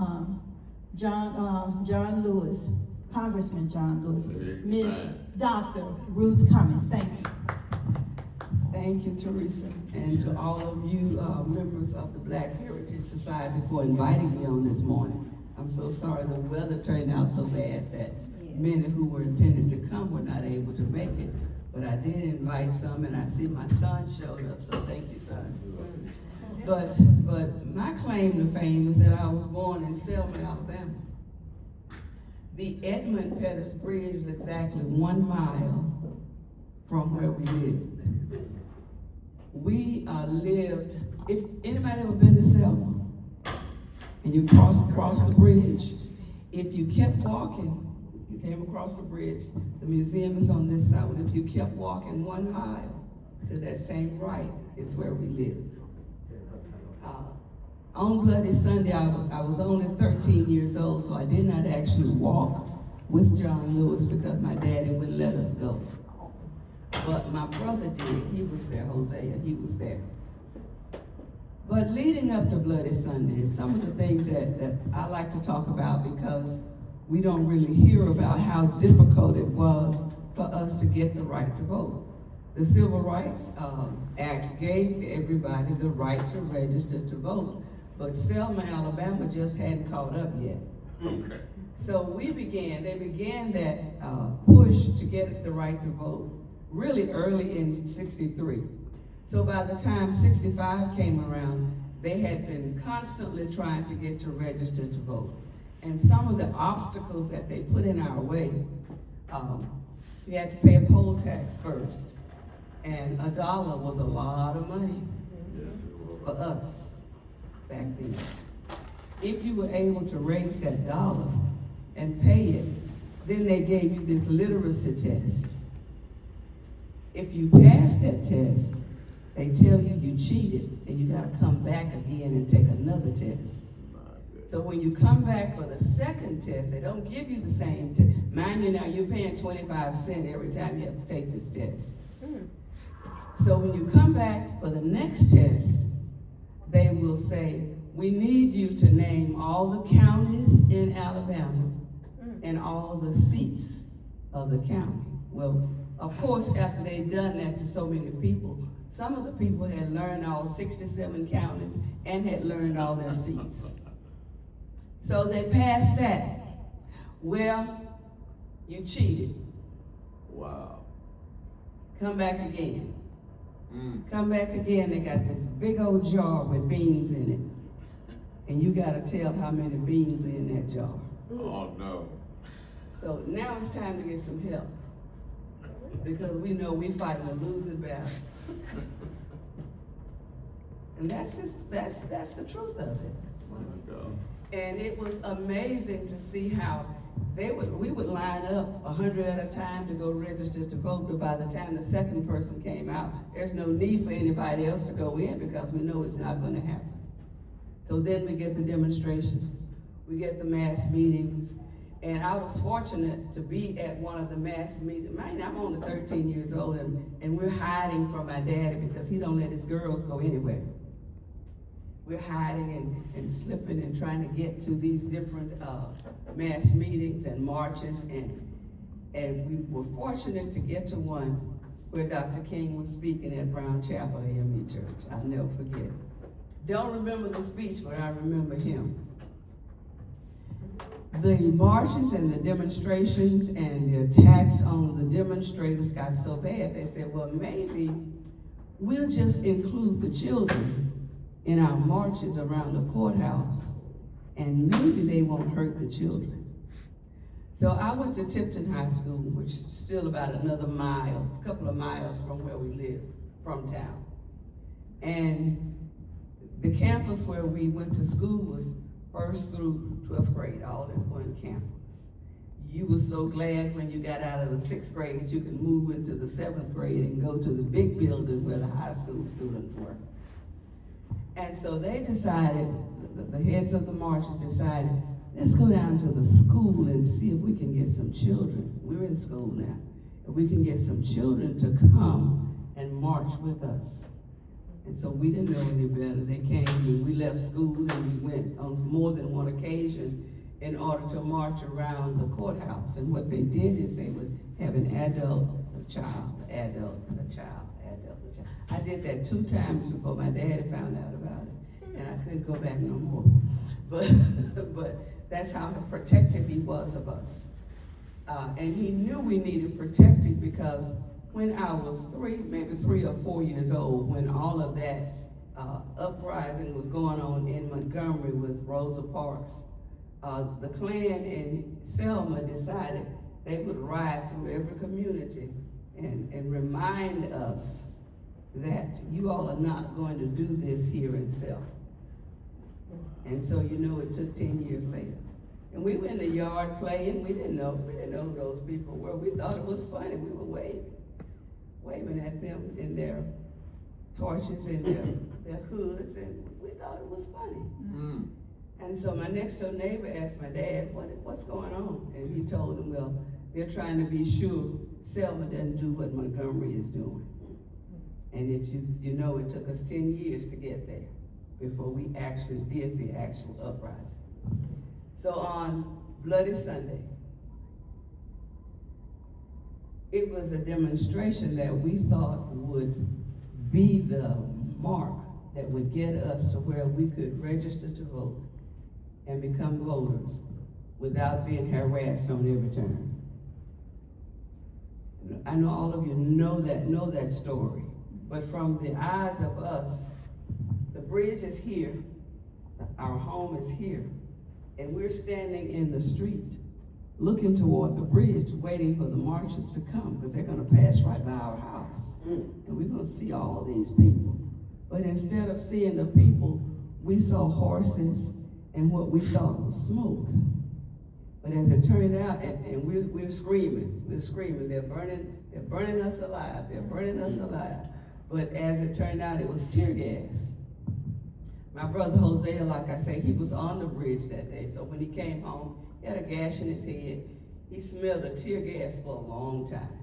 John Lewis, Congressman John Lewis. Ms. Dr. Ruth Cummings, thank you. Thank you, Teresa, and to all of you, members of the Black Heritage Society for inviting me on this morning. I'm so sorry the weather turned out so bad that many who were intended to come were not able to make it. But I did invite some, and I see my son showed up, so thank you, son. But my claim to fame is that I was born in Selma, Alabama. The Edmund Pettus Bridge is exactly 1 mile from where we lived. We lived, if anybody ever been to Selma, and you cross the bridge, if you kept walking, you came across the bridge, the museum is on this side, if you kept walking 1 mile to that same right is where we lived. On Bloody Sunday, I was only 13 years old, so I did not actually walk with John Lewis because my daddy wouldn't let us go. But my brother did. He was there, Hosea, he was there. But leading up to Bloody Sunday, some of the things that I like to talk about because we don't really hear about how difficult it was for us to get the right to vote. The Civil Rights Act gave everybody the right to register to vote, but Selma, Alabama just hadn't caught up yet. Okay. So they began that push to get the right to vote really early in '63. So by the time '65 came around, they had been constantly trying to get to register to vote. And some of the obstacles that they put in our way, we had to pay a poll tax first. And $1 was a lot of money for us back then. If you were able to raise that $1 and pay it, then they gave you this literacy test. If you pass that test, they tell you you cheated and you gotta come back again and take another test. So when you come back for the second test, they don't give you the same test. Mind you now, you're paying 25 cents every time you have to take this test. So when you come back for the next test, they will say, we need you to name all the counties in Alabama and all the seats of the county. Well, of course, after they'd done that to so many people, some of the people had learned all 67 counties and had learned all their seats. So they passed that. Well, you cheated. Wow. Come back again. Come back again, they got this big old jar with beans in it. And you gotta tell how many beans are in that jar. Oh, no. So now it's time to get some help. Because we know we're fighting a losing battle. And that's the truth of it. My God. And it was amazing to see how we would line up 100 at a time to go register to vote, but by the time the second person came out, there's no need for anybody else to go in because we know it's not gonna happen. So then we get the demonstrations, we get the mass meetings, and I was fortunate to be at one of the mass meetings. Man, I'm only 13 years old and we're hiding from my daddy because he don't let his girls go anywhere. We're hiding and slipping and trying to get to these different mass meetings and marches, and we were fortunate to get to one where Dr. King was speaking at Brown Chapel AME Church. I'll never forget it. Don't remember the speech, but I remember him. The marches and the demonstrations and the attacks on the demonstrators got so bad, they said, well, maybe we'll just include the children in our marches around the courthouse, and maybe they won't hurt the children. So I went to Tipton High School, which is still about another mile, a couple of miles from where we live, from town. And the campus where we went to school was 1st through 12th grade, all in one campus. You were so glad when you got out of the 6th grade that you could move into the 7th grade and go to the big building where the high school students were. And so they decided, the heads of the marches decided, let's go down to the school and see if we can get some children. We're in school now. If we can get some children to come and march with us. And so we didn't know any better. They came and we left school and we went on more than one occasion in order to march around the courthouse. And what they did is they would have an adult, a child, adult, a child, adult, a child. I did that 2 times before my daddy found out about it, and I couldn't go back no more. But that's how protective he was of us. And he knew we needed protecting because when I was maybe 3 or 4 years old, when all of that uprising was going on in Montgomery with Rosa Parks, the Klan in Selma decided they would ride through every community and remind us that you all are not going to do this here in Selma. And so, you know, it took 10 years later. And we were in the yard playing. We didn't know who those people were. We thought it was funny. We were waving at them in their torches and their hoods, and we thought it was funny. Mm. And so my next door neighbor asked my dad, what's going on? And he told him, well, they're trying to be sure Selma doesn't do what Montgomery is doing. And if you know, it took us 10 years to get there before we actually did the actual uprising. So on Bloody Sunday, it was a demonstration that we thought would be the mark that would get us to where we could register to vote and become voters without being harassed on every turn. I know all of you know that story, but from the eyes of us, the bridge is here, our home is here, and we're standing in the street looking toward the bridge, waiting for the marchers to come, because they're gonna pass right by our house. And we're gonna see all these people. But instead of seeing the people, we saw horses and what we thought was smoke. But as it turned out, and we're screaming, they're burning us alive, they're burning us alive. But as it turned out, it was tear gas. My brother Hosea, like I say, he was on the bridge that day, so when he came home, he had a gash in his head. He smelled a tear gas for a long time.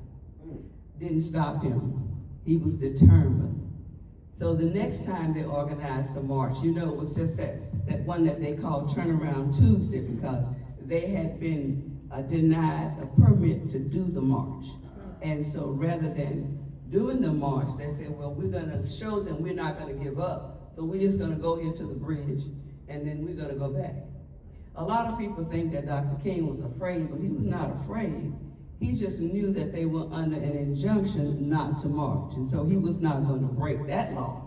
Didn't stop him. He was determined. So the next time they organized the march, you know, it was just that one that they called Turnaround Tuesday, because they had been denied a permit to do the march. And so rather than doing the march, they said, well, we're gonna show them we're not gonna give up. So we're just gonna go here to the bridge and then we're gonna go back. A lot of people think that Dr. King was afraid, but he was not afraid. He just knew that they were under an injunction not to march. And so he was not going to break that law.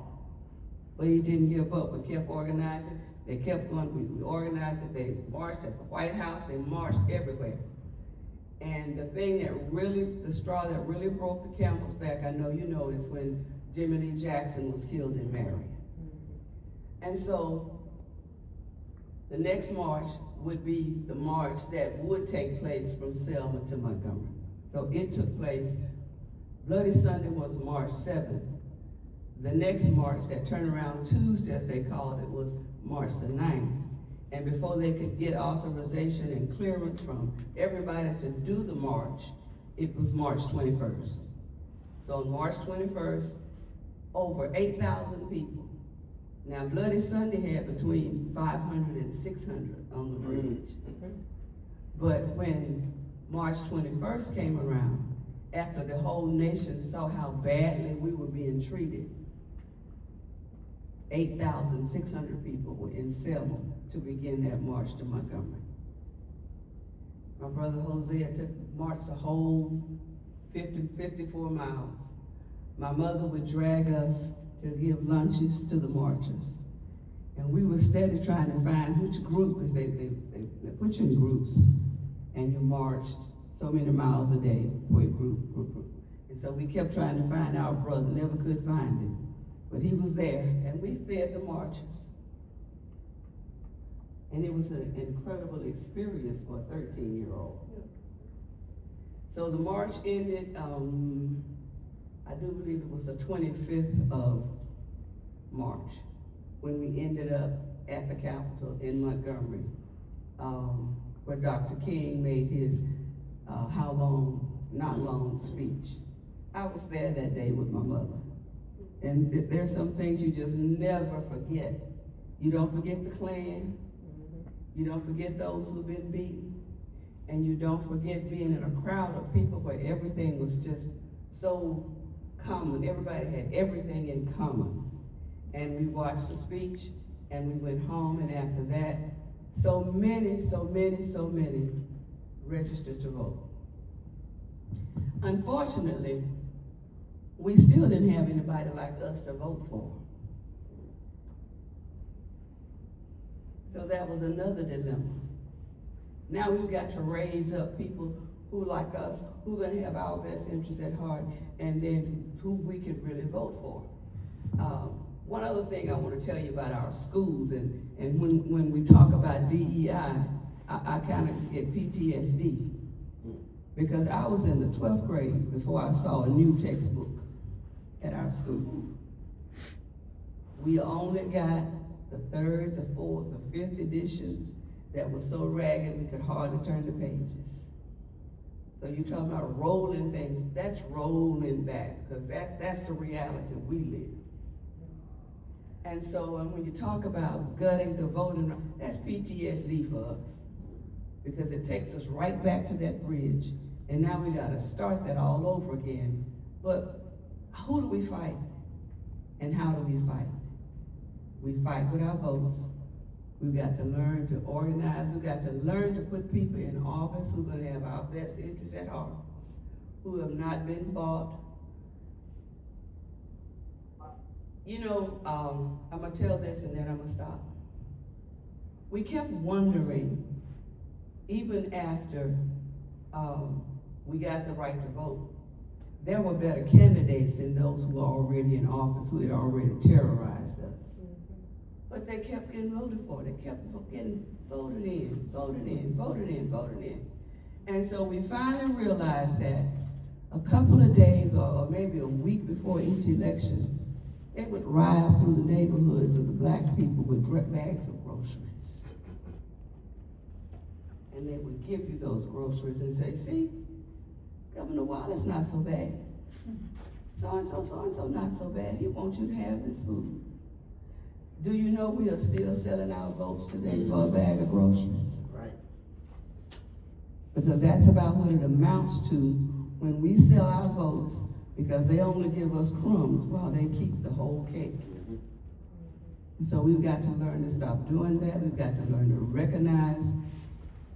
But he didn't give up, but kept organizing. They kept going, we organized it, they marched at the White House, they marched everywhere. And the thing that really, the straw that really broke the camel's back, I know you know, is when Jimmy Lee Jackson was killed in Marion. And so the next march would be the march that would take place from Selma to Montgomery. So it took place, Bloody Sunday was March 7th. The next march, that Turnaround Tuesday, as they called it, was March the 9th. And before they could get authorization and clearance from everybody to do the march, it was March 21st. So on March 21st, over 8,000 people. Now, Bloody Sunday had between 500 and 600 on the bridge. But when March 21st came around, after the whole nation saw how badly we were being treated, 8,600 people were in Selma to begin that march to Montgomery. My brother Hosea marched the whole 54 miles. My mother would drag us to give lunches to the marchers. And we were steady trying to find which group, because they put you in groups, and you marched so many miles a day for a group. And so we kept trying to find our brother, never could find him. But he was there, and we fed the marchers. And it was an incredible experience for a 13-year-old. So the march ended, I do believe it was the 25th of March when we ended up at the Capitol in Montgomery, where Dr. King made his how long, not long speech. I was there that day with my mother. And there's some things you just never forget. You don't forget the Klan. You don't forget those who've been beaten. And you don't forget being in a crowd of people where everything was just so common, everybody had everything in common. And we watched the speech, and we went home, and after that, so many registered to vote. Unfortunately, we still didn't have anybody like us to vote for. So that was another dilemma. Now we've got to raise up people who like us, who are gonna have our best interests at heart, and then who we can really vote for. One other thing I want to tell you about our schools, and when we talk about DEI, I kind of get PTSD. Because I was in the 12th grade before I saw a new textbook at our school. We only got the 3rd, the 4th, the 5th editions that were so ragged we could hardly turn the pages. So you're talking about rolling things, that's rolling back, because that's the reality we live. And so when you talk about gutting the voting, that's PTSD for us. Because it takes us right back to that bridge, and now we gotta start that all over again. But who do we fight? And how do we fight? We fight with our votes. We've got to learn to organize. We've got to learn to put people in office who are gonna have our best interests at heart, who have not been bought. You know, I'm gonna tell this and then I'm gonna stop. We kept wondering, even after we got the right to vote, there were better candidates than those who were already in office, who had already terrorized us. But they kept getting voted for. They kept getting voted in. And so we finally realized that a couple of days or maybe a week before each election, they would ride through the neighborhoods of the black people with bags of groceries. And they would give you those groceries and say, see, Governor Wallace not so bad. So-and-so not so bad. He wants you to have this food. Do you know we are still selling our votes today for a bag of groceries? Right. Because that's about what it amounts to when we sell our votes, because they only give us crumbs while they keep the whole cake. And so we've got to learn to stop doing that. We've got to learn to recognize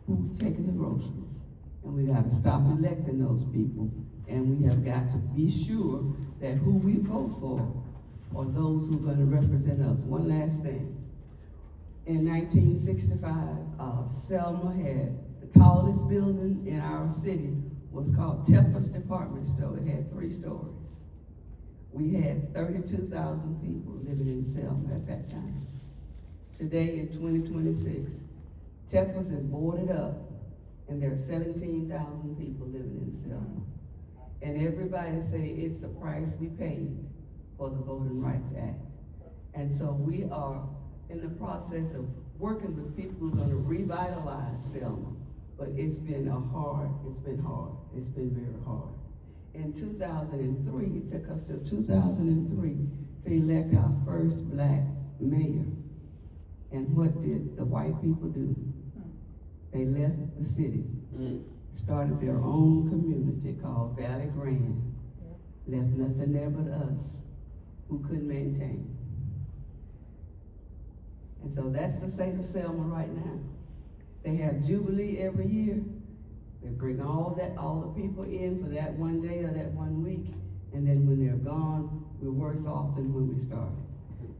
who's taking the groceries. And we got to stop electing those people. And we have got to be sure that who we vote for are those who are going to represent us. One last thing. In 1965, Selma had the tallest building in our city was called Teffer's Department Store. It had 3 stories. We had 32,000 people living in Selma at that time. Today in 2026, Teffer's is boarded up and there are 17,000 people living in Selma. And everybody say it's the price we paid for the Voting Rights Act. And so we are in the process of working with people who are going to revitalize Selma. But it's been hard. It's been very hard. In 2003, it took us till 2003 to elect our first black mayor. And what did the white people do? They left the city, started their own community called Valley Grand, left nothing there but us who couldn't maintain. And so that's the state of Selma right now. They have Jubilee every year. They bring all the people in for that one day or that 1 week, and then when they're gone, we're worse off than when we started.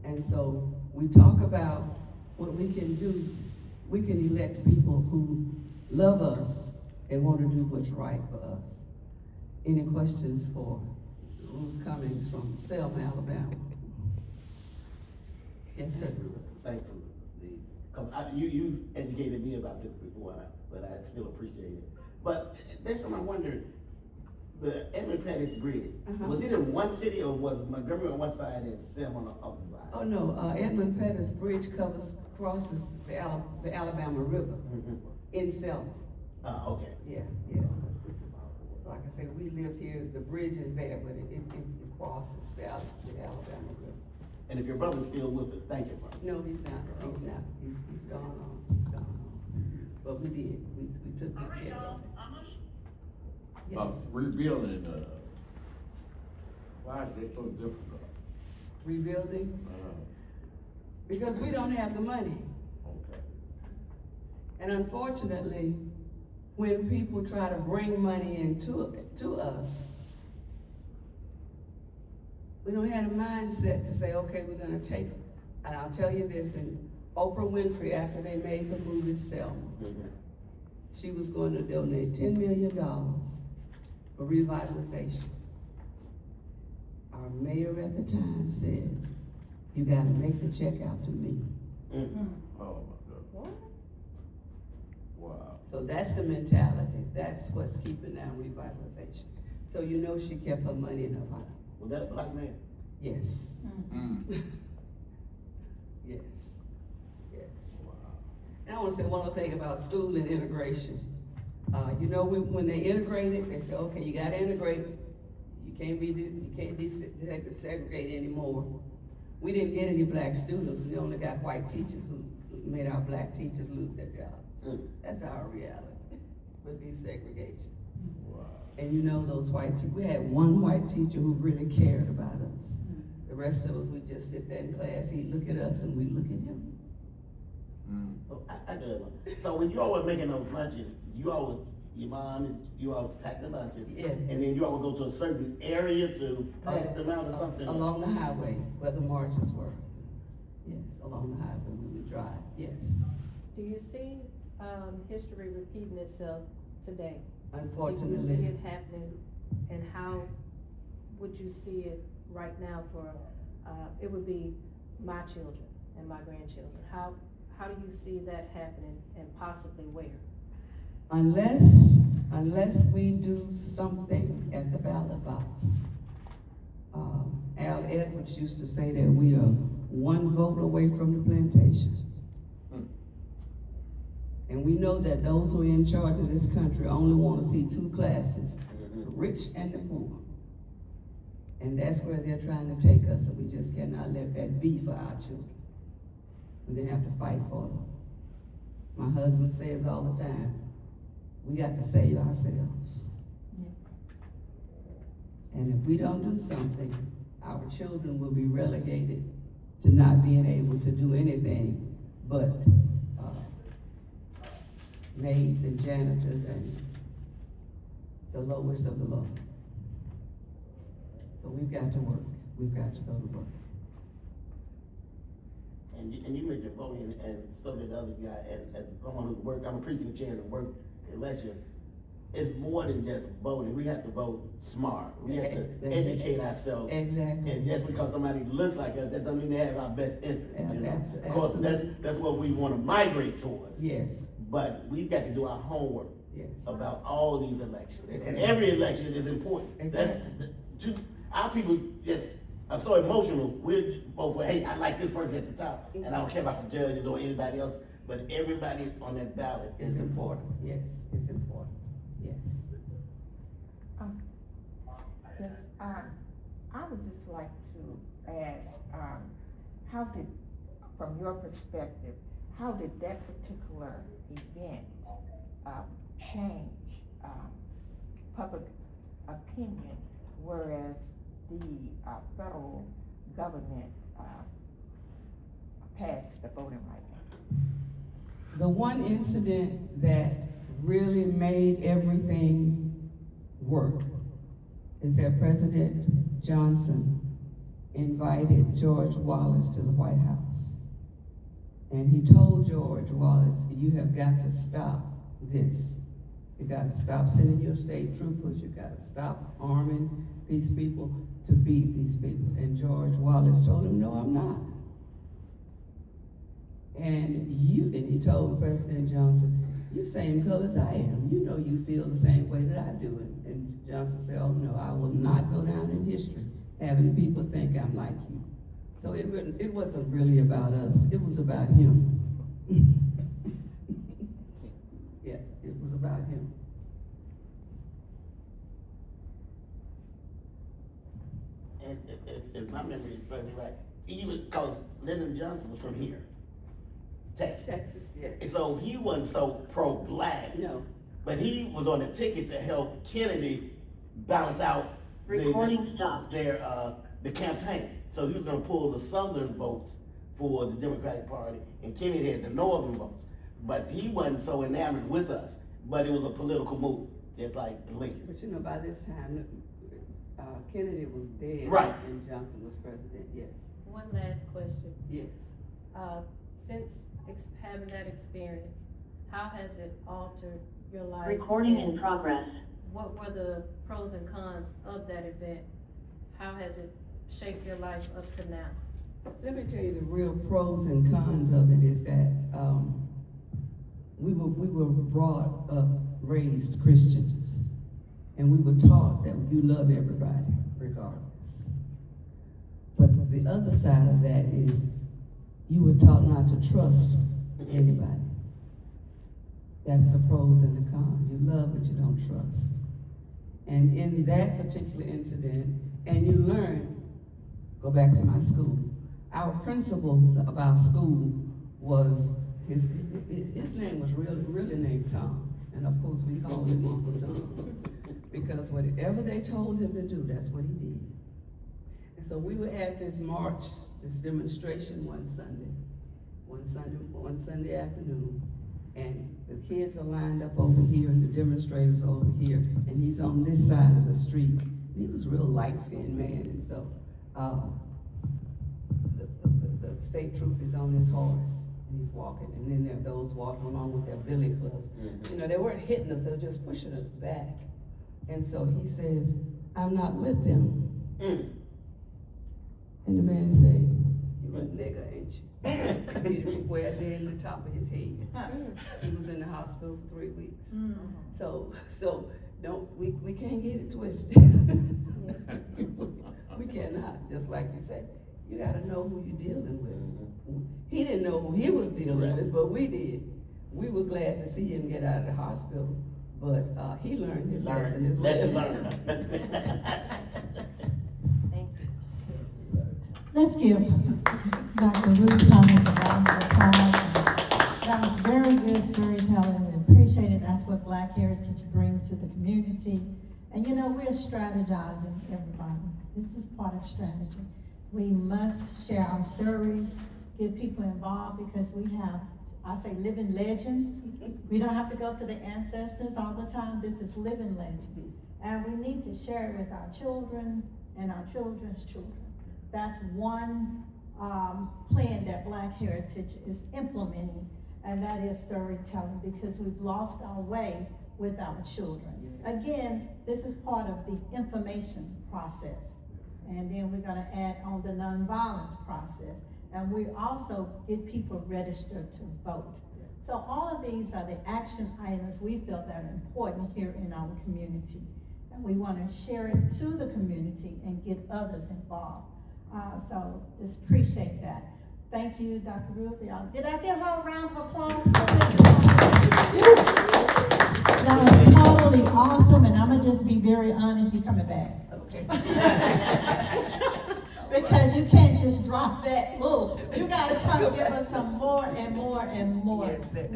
And so we talk about what we can do. We can elect people who love us and want to do what's right for us. Any questions for Ruth Cummings from Selma, Alabama? Yes, sir. Thankful. Because you educated me about this before, but I still appreciate it. But there's something I wonder, the Edmund Pettus Bridge, was it in one city or was Montgomery on one side and Selma on the other side? Oh no, Edmund Pettus Bridge crosses the Alabama River in Selma. Okay. Yeah. Like I said, we live here, the bridge is there, but it crosses the Alabama River. And if your brother's still with us, thank you, brother. No, he's not. He's gone on. But we did. We took good care of him. Yes. Rebuilding, Why is it so difficult? Rebuilding, because we don't have the money. Okay. And unfortunately, when people try to bring money to us, we don't have a mindset to say, okay, we're gonna take it. And I'll tell you this, and Oprah Winfrey, after they made the movie Selma, she was going to donate $10 million for revitalization. Our mayor at the time says, you gotta make the check out to me. Oh, my God. Wow. So that's the mentality. That's what's keeping down revitalization. So you know she kept her money in her pocket. Was that a black man? Yes. Mm. Yes. Yes. And I want to say one other thing about school and integration. You know, when they integrated, they said, okay, you got to integrate. You can't desegregate anymore. We didn't get any black students. We only got white teachers who made our black teachers lose their jobs. That's our reality with desegregation. Wow. And you know those white teachers, we had one white teacher who really cared about us. The rest of us would just sit there in class, he'd look at us and we'd look at him. Oh, I do it. So when you all were making those lunches, you all would, your mom and you all packed the lunches. Yes. And then you all would go to a certain area to pass them out or something? Along the highway where the marches were. Yes, along the highway we would drive, yes. Do you see, history repeating itself today? Unfortunately. Do you see it happening, and how would you see it right now for, it would be my children and my grandchildren? How do you see that happening, and possibly where? Unless we do something at the ballot box. Al Edwards used to say that we are one vote away from the plantation. And we know that those who are in charge of this country only want to see two classes, the rich and the poor. And that's where they're trying to take us, and we just cannot let that be for our children. We're gonna have to fight for them. My husband says all the time, we got to save ourselves. And if we don't do something, our children will be relegated to not being able to do anything but maids and janitors and the lowest of the low. So we've got to work. We've got to go to work. And you mentioned voting, and so did the other guy, and someone who's worked, I'm a precinct chair and worked elections. It's more than just voting. We have to vote smart. We have to educate ourselves. Exactly. And just because somebody looks like us, that doesn't mean they have our best interest. You know? Of course, that's what we want to migrate towards. Yes. But we've got to do our homework. Yes. About all these elections. And every election is important. Exactly. Our people just are so emotional. We'll vote for, hey, I like this person at the top, and I don't care about the judges or anybody else, but everybody on that ballot is important. Yes, it's important. Yes. Yes, I would just like to ask, how did, from your perspective, how did that particular event change public opinion, whereas the federal government passed the Voting Rights Act? The one incident that really made everything work is that President Johnson invited George Wallace to the White House. And he told George Wallace, you have got to stop this. You got to stop sending your state troopers. You got to stop arming these people to beat these people. And George Wallace told him, no, I'm not. And he told President Johnson, you same color as I am. You know you feel the same way that I do. And Johnson said, oh no, I will not go down in history having people think I'm like you. So it wasn't really about us. It was about him. Yeah, it was about him. And if my memory is certainly right, even because Lyndon Johnson was from here, Texas. Texas, yes. And so he wasn't so pro-black. No. But he was on the ticket to help Kennedy balance out Recording stopped. the campaign. So he was gonna pull the southern votes for the Democratic Party, and Kennedy had the northern votes. But he wasn't so enamored with us, but it was a political move, just like Lincoln. But you know, by this time, Kennedy was dead. Right. And Johnson was president, yes. One last question. Yes. Since having that experience, how has it altered your life? Recording in And progress. what were the pros and cons of that event? How has it shaped your life up to now? Let me tell you the real pros and cons of it is that, we were brought up, raised Christians, and we were taught that you love everybody regardless. But the other side of that is you were taught not to trust anybody. That's the pros and the cons. You love, but you don't trust. And in that particular incident, and you learn, go back to my school, our principal of our school was, his name was really named Tom. And of course we called him Uncle Tom. Because whatever they told him to do, that's what he did. And so we were at this march, this demonstration one Sunday afternoon, and the kids are lined up over here and the demonstrators are over here, and he's on this side of the street. And he was a real light-skinned man, and so the state trooper is on his horse, and he's walking, and then there are those walking along with their billy clubs. Mm-hmm. You know, they weren't hitting us, they were just pushing us back. And so he says, "I'm not with them." And the man said, "You a nigga, ain't you?" He hit him square there in the top of his head. He was in the hospital for 3 weeks. So we can't get it twisted. We cannot, just like you said. You gotta know who you're dealing with. He didn't know who he was dealing with, but we did. We were glad to see him get out of the hospital, but he learned his lesson as well. Let's give Dr. Ruth Thomas a round of applause. That was very good storytelling. We appreciate it. That's what Black Heritage brings to the community. And you know, we're strategizing, everybody. This is part of strategy. We must share our stories, get people involved, because we have, I say, living legends. We don't have to go to the ancestors all the time. This is living legend. And we need to share it with our children and our children's children. That's one plan that Black Heritage is implementing, and that is storytelling, because we've lost our way with our children. Again, this is part of the information process. And then we're gonna add on the nonviolence process. And we also get people registered to vote. So all of these are the action items we feel that are important here in our community. And we wanna share it to the community and get others involved. So just appreciate that. Thank you, Dr. Ruth. Did I give her a round of applause? That was totally awesome, and I'm gonna just be very honest, you're coming back. Okay. Because you can't just drop that little. You gotta come give us some more and more and more. Yes,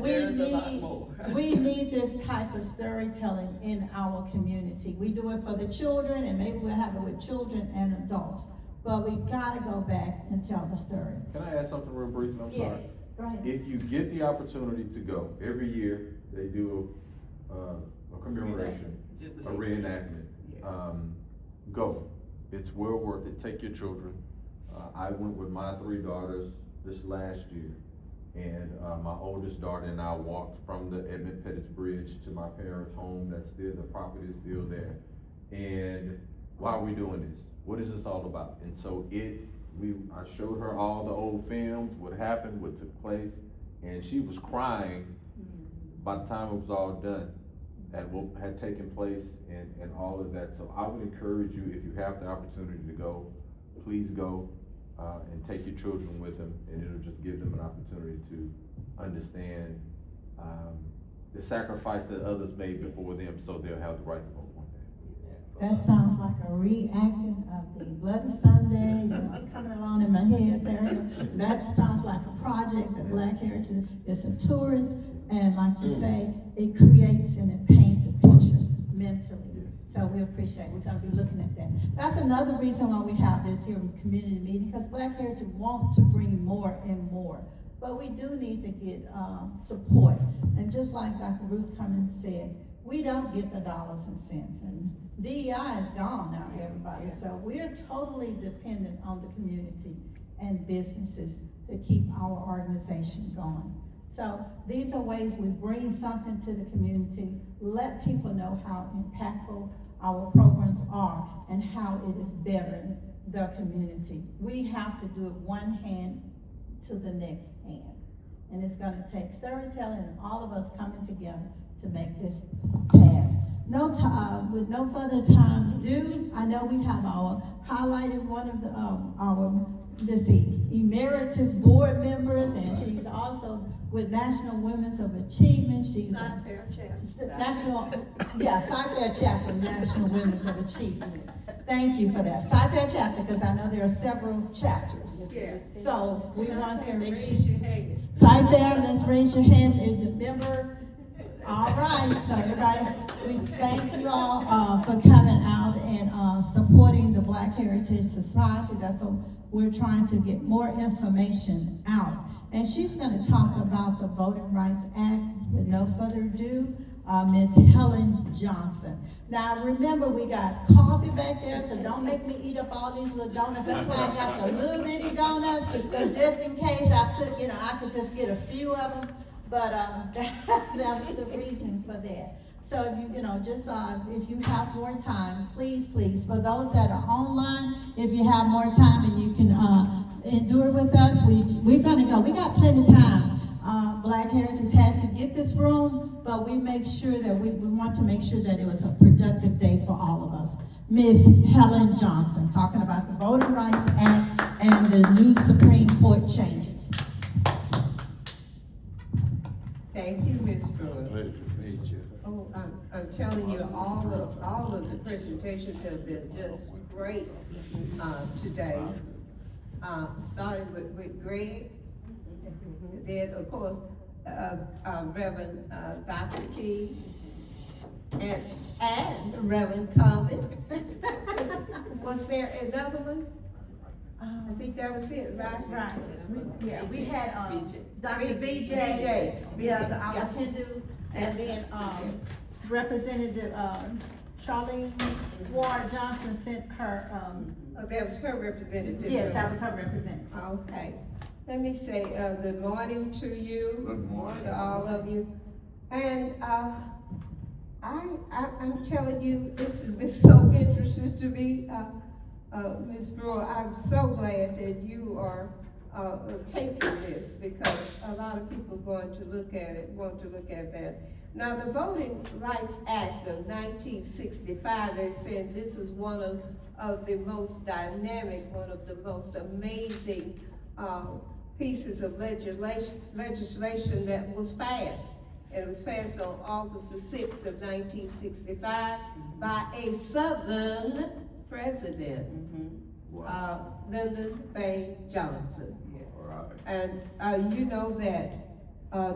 we need this type of storytelling in our community. We do it for the children, and maybe we'll have it with children and adults. But we gotta go back and tell the story. Can I add something real brief? I'm sorry. Yes, go ahead. If you get the opportunity to go, every year they do a commemoration, a reenactment. Go. It's well worth it. Take your children. I went with my 3 daughters this last year, and my oldest daughter and I walked from the Edmund Pettus Bridge to my parents' home. The property is still there. And why are we doing this? What is this all about? And so I showed her all the old films, what happened, what took place, and she was crying by the time it was all done at what had taken place and all of that. So I would encourage you, if you have the opportunity to go, please go and take your children with them, and it'll just give them an opportunity to understand the sacrifice that others made before them, so they'll have the right to vote one day. That sounds like a reenacting of the Bloody Sunday. It's coming along in my head there. That sounds like a project that Black Heritage is a tourist, and like you say, it creates and it paints the picture mentally. So we appreciate, we're gonna be looking at that. That's another reason why we have this here community meeting, because Black Heritage want to bring more and more. But we do need to get, support. And just like Dr. Ruth Cummings said, we don't get the dollars and cents, and DEI is gone now, everybody. So we're totally dependent on the community and businesses to keep our organization going. So these are ways we bring something to the community, let people know how impactful our programs are and how it is bettering the community. We have to do it one hand to the next hand. And it's gonna take storytelling and all of us coming together to make this pass. With no further time due, I know we have our highlighted one of the, emeritus board members, and she's also with National Women's of Achievement. She's Sci-Fair chapter. Sci-Fair chapter, National Women's of Achievement. Thank you for that. Sci-Fair chapter, because I know there are several chapters. Yes. So we want to make sure. Raise your hand. Sci-Fair, let's raise your hand if the member. All right, so everybody, we thank you all for coming out and supporting the Black Heritage Society. That's what we're trying to get more information out. And she's going to talk about the Voting Rights Act. With no further ado, Ms. Helen Johnson. Now remember, we got coffee back there, so don't make me eat up all these little donuts. That's why I got the little bitty donuts, because just in case I could just get a few of them. But that was the reasoning for that. So if if you have more time, please, for those that are online, if you have more time and you can endure with us, we're gonna go. We got plenty of time. Black Heritage had to get this room, but we make sure that we want to make sure that it was a productive day for all of us. Ms. Helen Johnson, talking about the Voting Rights Act and the new Supreme Court changes. Thank you, Ms. Brewer. Pleasure to meet you. Oh, I'm telling you, all of the presentations have been just great, today. Starting with Greg, then of course, Reverend, Dr. Key, and Reverend Common. Was there another one? I think that was it, right? Right. We had Dr. BJ, our Hindu, and then Representative Charlene Ward Johnson sent her. Oh, that was her representative. Yes, that was her representative. Okay. Let me say good morning to you. Good morning. To all of you. And I'm telling you, this has been so interesting to me. Ms. Brewer, I'm so glad that you are taping this, because a lot of people are going to look at it, want to look at that. Now, the Voting Rights Act of 1965, they're saying this is one of the most dynamic, one of the most amazing pieces of legislation that was passed. It was passed on August the 6th of 1965 by a Southern president, Lyndon B. Johnson. Yeah. Right. And you know that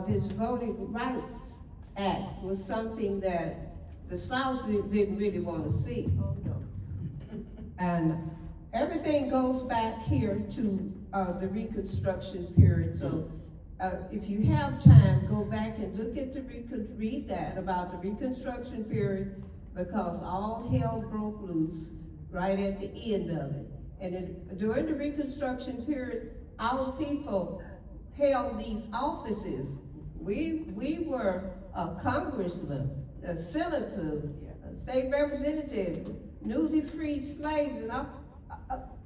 this Voting Rights Act was something that the South didn't really want to see. And everything goes back here to the Reconstruction period. So if you have time, go back and look at read that about the Reconstruction period, because all hell broke loose right at the end of it. And during the Reconstruction period, our people held these offices. We were a congressman, a senator, a state representative, newly freed slaves, and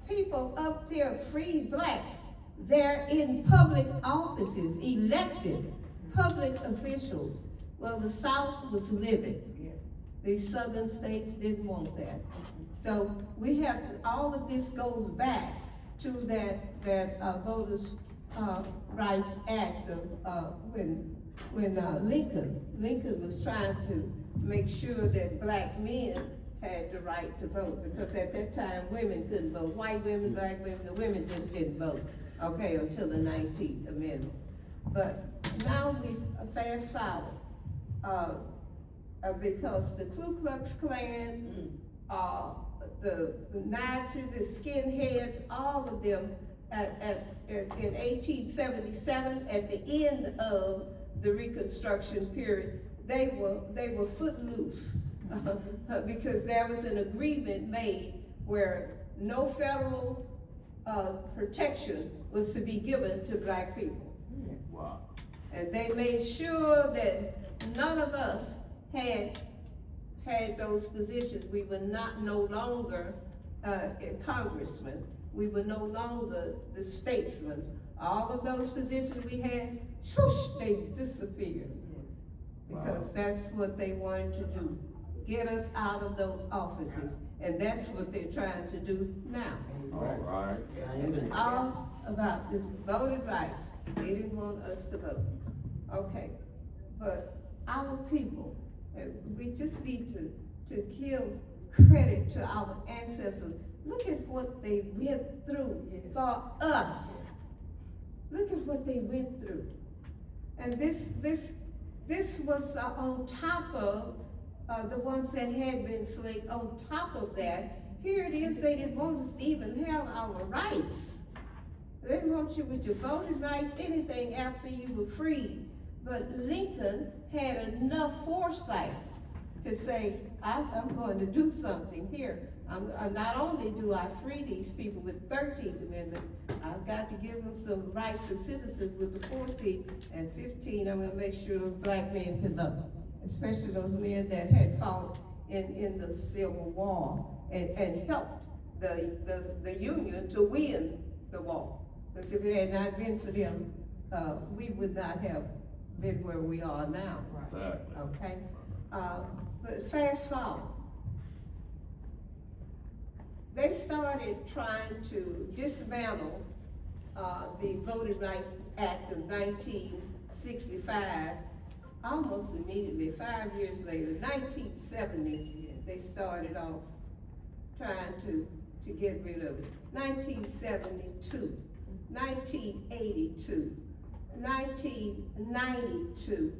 people up there, freed blacks. They're in public offices, elected public officials. Well, the South was livid. These Southern states didn't want that. So we have, all of this goes back to that Voters Rights Act of when Lincoln was trying to make sure that black men had the right to vote, because at that time women couldn't vote. White women, black women, the women just didn't vote, okay, until the 19th Amendment. But now we fast forward. because the Ku Klux Klan, the Nazis, the skinheads, all of them in 1877, at the end of the Reconstruction period, they were footloose because there was an agreement made where no federal protection was to be given to black people. Wow. And they made sure that none of us had those positions. We were no longer congressmen. We were no longer the statesmen. All of those positions we had, swoosh, they disappeared. Because that's what they wanted to do, get us out of those offices. And that's what they're trying to do now. All right. It's all about this voting rights. They didn't want us to vote. Okay, but our people, we just need to give credit to our ancestors. Look at what they went through for us. Look at what they went through. And this was on top of the ones that had been slaves. On top of that, here it is, they didn't want us to even have our rights. They didn't want you with your voting rights, anything after you were freed. But Lincoln had enough foresight to say, I'm going to do something here. Not only do I free these people with 13th Amendment, I've got to give them some rights as citizens with the 14th and 15. I'm going to make sure those black men can vote, especially those men that had fought in the Civil War and helped the Union to win the war. Because if it had not been for them, we would not have been where we are now. Exactly. Okay? But fast forward. They started trying to dismantle the Voting Rights Act of 1965 almost immediately. 5 years later, 1970, they started off trying to get rid of it. 1972, 1982, 1992,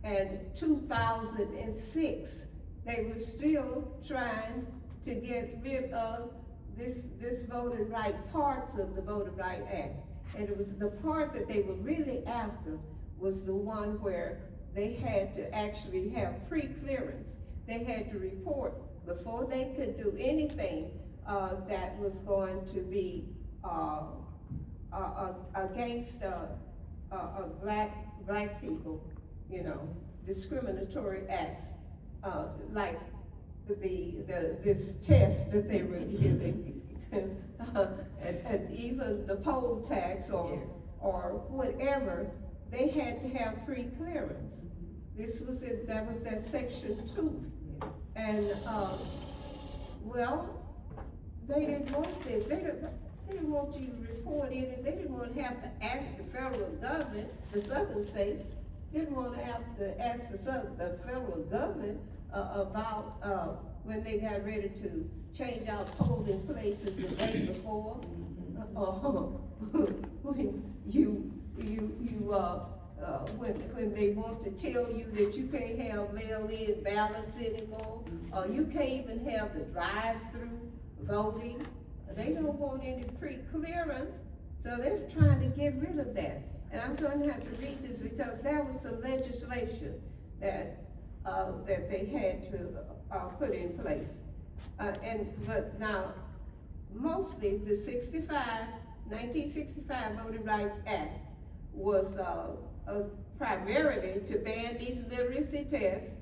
and 2006. They were still trying to get rid of this voting right, parts of the Voting Right Act. And it was the part that they were really after was the one where they had to actually have pre-clearance. They had to report before they could do anything that was going to be against black people, you know, discriminatory acts, like this test that they were giving, and even the poll tax or whatever, they had to have pre-clearance. That was at section 2. And, well, they didn't want this. They didn't want you to report anything. They didn't want to have to ask the federal government, the southern states, didn't want to have to ask the federal government about when they got ready to change out polling places the day before. When they want to tell you that you can't have mail-in ballots anymore, or you can't even have the drive-through voting. They don't want any pre-clearance, so they're trying to get rid of that. And I'm going to have to read this because there was some legislation that they had to put in place. But now, mostly the 1965 Voting Rights Act was primarily to ban these literacy tests,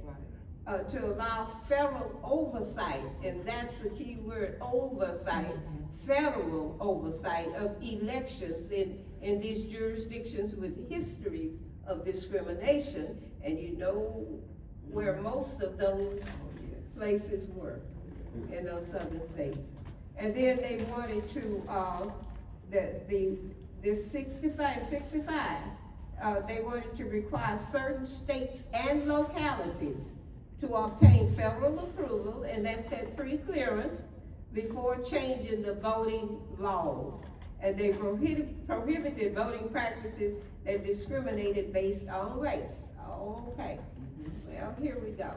to allow federal oversight, and that's the key word, oversight, federal oversight of elections in these jurisdictions with histories of discrimination, and you know where most of those places were in those southern states. And then they wanted to, this 65, they wanted to require certain states and localities to obtain federal approval, and that's that pre-clearance, before changing the voting laws. And they prohibited voting practices that discriminated based on race. Okay, well, here we go.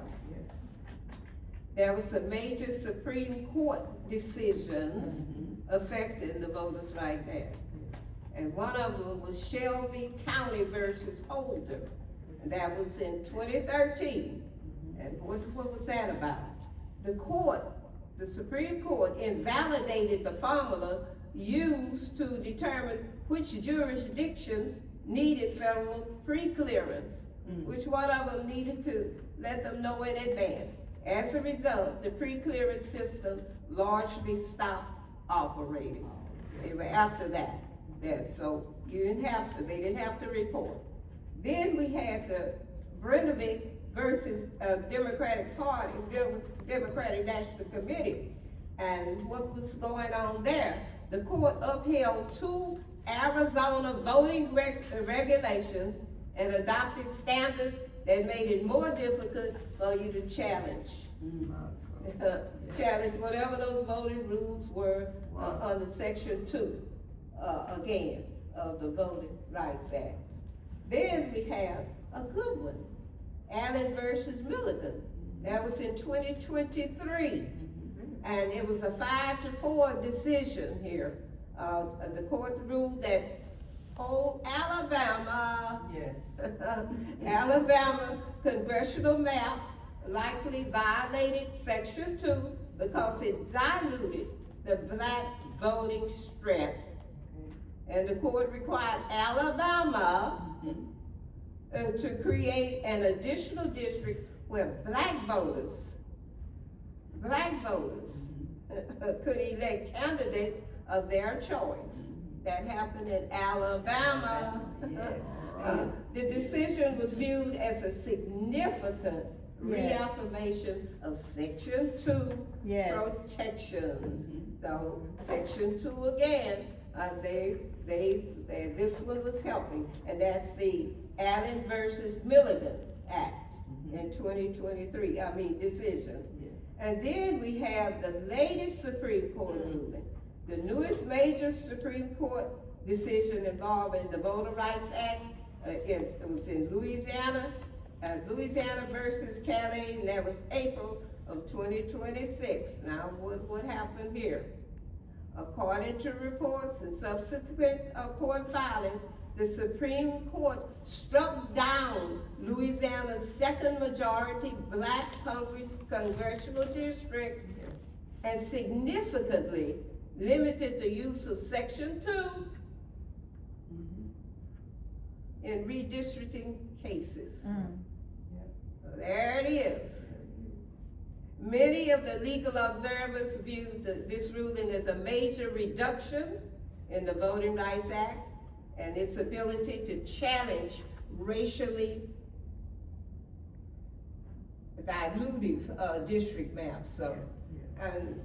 there was some major Supreme Court decisions affecting the Voters' Rights Act. And one of them was Shelby County versus Holder, and that was in 2013. And what was that about? The Supreme Court invalidated the formula used to determine which jurisdictions needed federal pre-clearance, which one of them needed to let them know in advance. As a result, the pre-clearance system largely stopped operating. They were after that. So they didn't have to report. Then we had the Brnovich versus Democratic Party, Democratic National Committee. And what was going on there? The court upheld 2 Arizona voting regulations and adopted standards that made it more difficult for you to challenge. Challenge whatever those voting rules were under Section 2, again, of the Voting Rights Act. Then we have a good one, Allen versus Milligan. That was in 2023. And it was a 5-4 decision here. The court ruled that Alabama, Alabama congressional map likely violated Section 2 because it diluted the black voting strength. And the court required Alabama to create an additional district where black voters could elect candidates of their choice. That happened in Alabama. The decision was viewed as a significant reaffirmation of Section 2 protection. So Section 2 again, this one was helping, and that's the Allen versus Milligan Act in 2023, decision. And then we have the latest Supreme Court ruling. The newest major Supreme Court decision involving the Voter Rights Act, it was in Louisiana versus Calais, and that was April of 2026. Now, what happened here? According to reports and subsequent court filings, the Supreme Court struck down Louisiana's second majority black congressional district and significantly limited the use of Section 2 in redistricting cases. So there it is. Many of the legal observers viewed this ruling as a major reduction in the Voting Rights Act and its ability to challenge racially dilutive district maps. So, and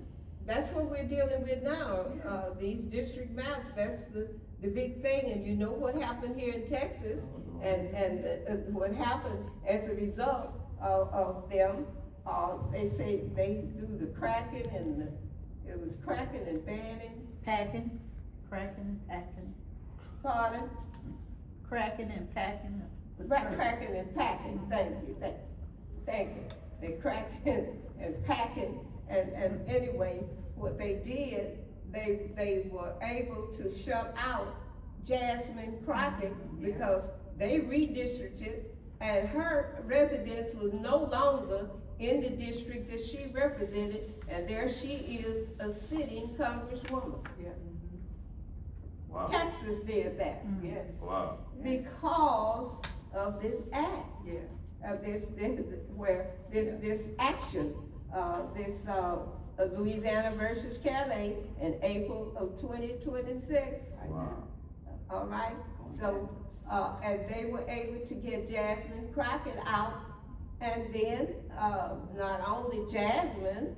that's what we're dealing with now. These district maps, that's the big thing. And you know what happened here in Texas, and what happened as a result of them. They say they do the cracking and it was cracking and banning. Cracking and packing. Pardon? Cracking and packing. Cracking and packing, thank you. They cracking and packing, and anyway, what they did, they were able to shut out Jasmine Crockett because they redistricted and her residence was no longer in the district that she represented, and there she is, a sitting congresswoman. Wow. Texas did that. Wow. Because of this act. This action, Louisiana versus Calais in April of 2026. Wow. All right, so, and they were able to get Jasmine Crockett out, and then, not only Jasmine,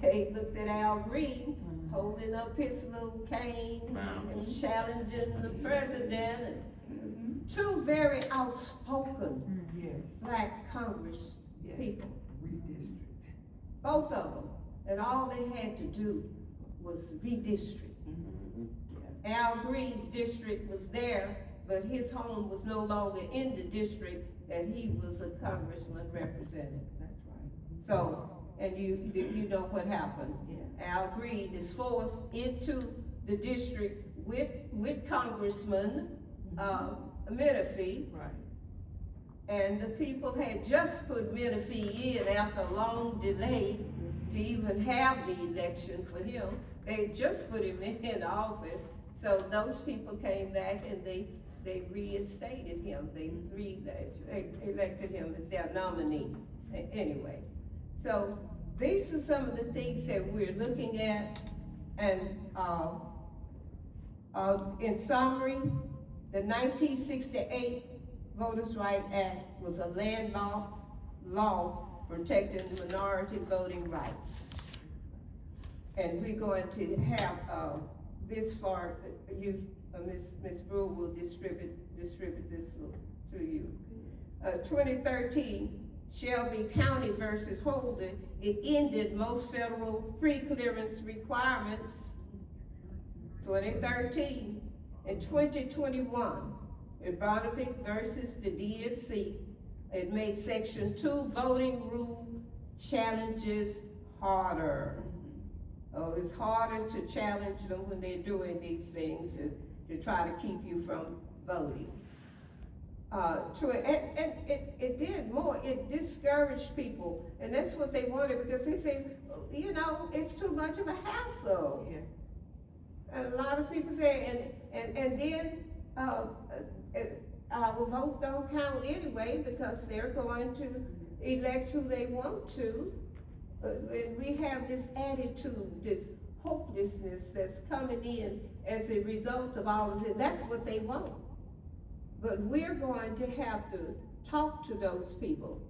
they looked at Al Green holding up his little cane and challenging the president, and 2 very outspoken black Congress people. Both of them, and all they had to do was redistrict. Al Green's district was there, but his home was no longer in the district that he was a congressman representing. So and you know what happened. Al Green is forced into the district with Congressman, Menifee. Right. And the people had just put Menifee in after a long delay to even have the election for him. They just put him in office. So those people came back and they reinstated him. They elected him as their nominee. Anyway, so these are some of the things that we're looking at. And in summary, the 1968 Voters' Rights Act was a landmark law protecting minority voting rights. And we're going to have this for you, Ms. Brewer will distribute this to you. 2013, Shelby County versus Holden, it ended most federal pre-clearance requirements. 2013, in 2021, in Barnaby versus the DNC, it made Section 2 voting rule challenges harder. Oh, it's harder to challenge them when they're doing these things to try to keep you from voting. It did more, it discouraged people, and that's what they wanted, because they say, you know, it's too much of a hassle. Yeah. And a lot of people say, and then our vote don't count anyway, because they're going to elect who they want to. And we have this attitude, this hopelessness that's coming in as a result of all of this. That's what they want. But we're going to have to talk to those people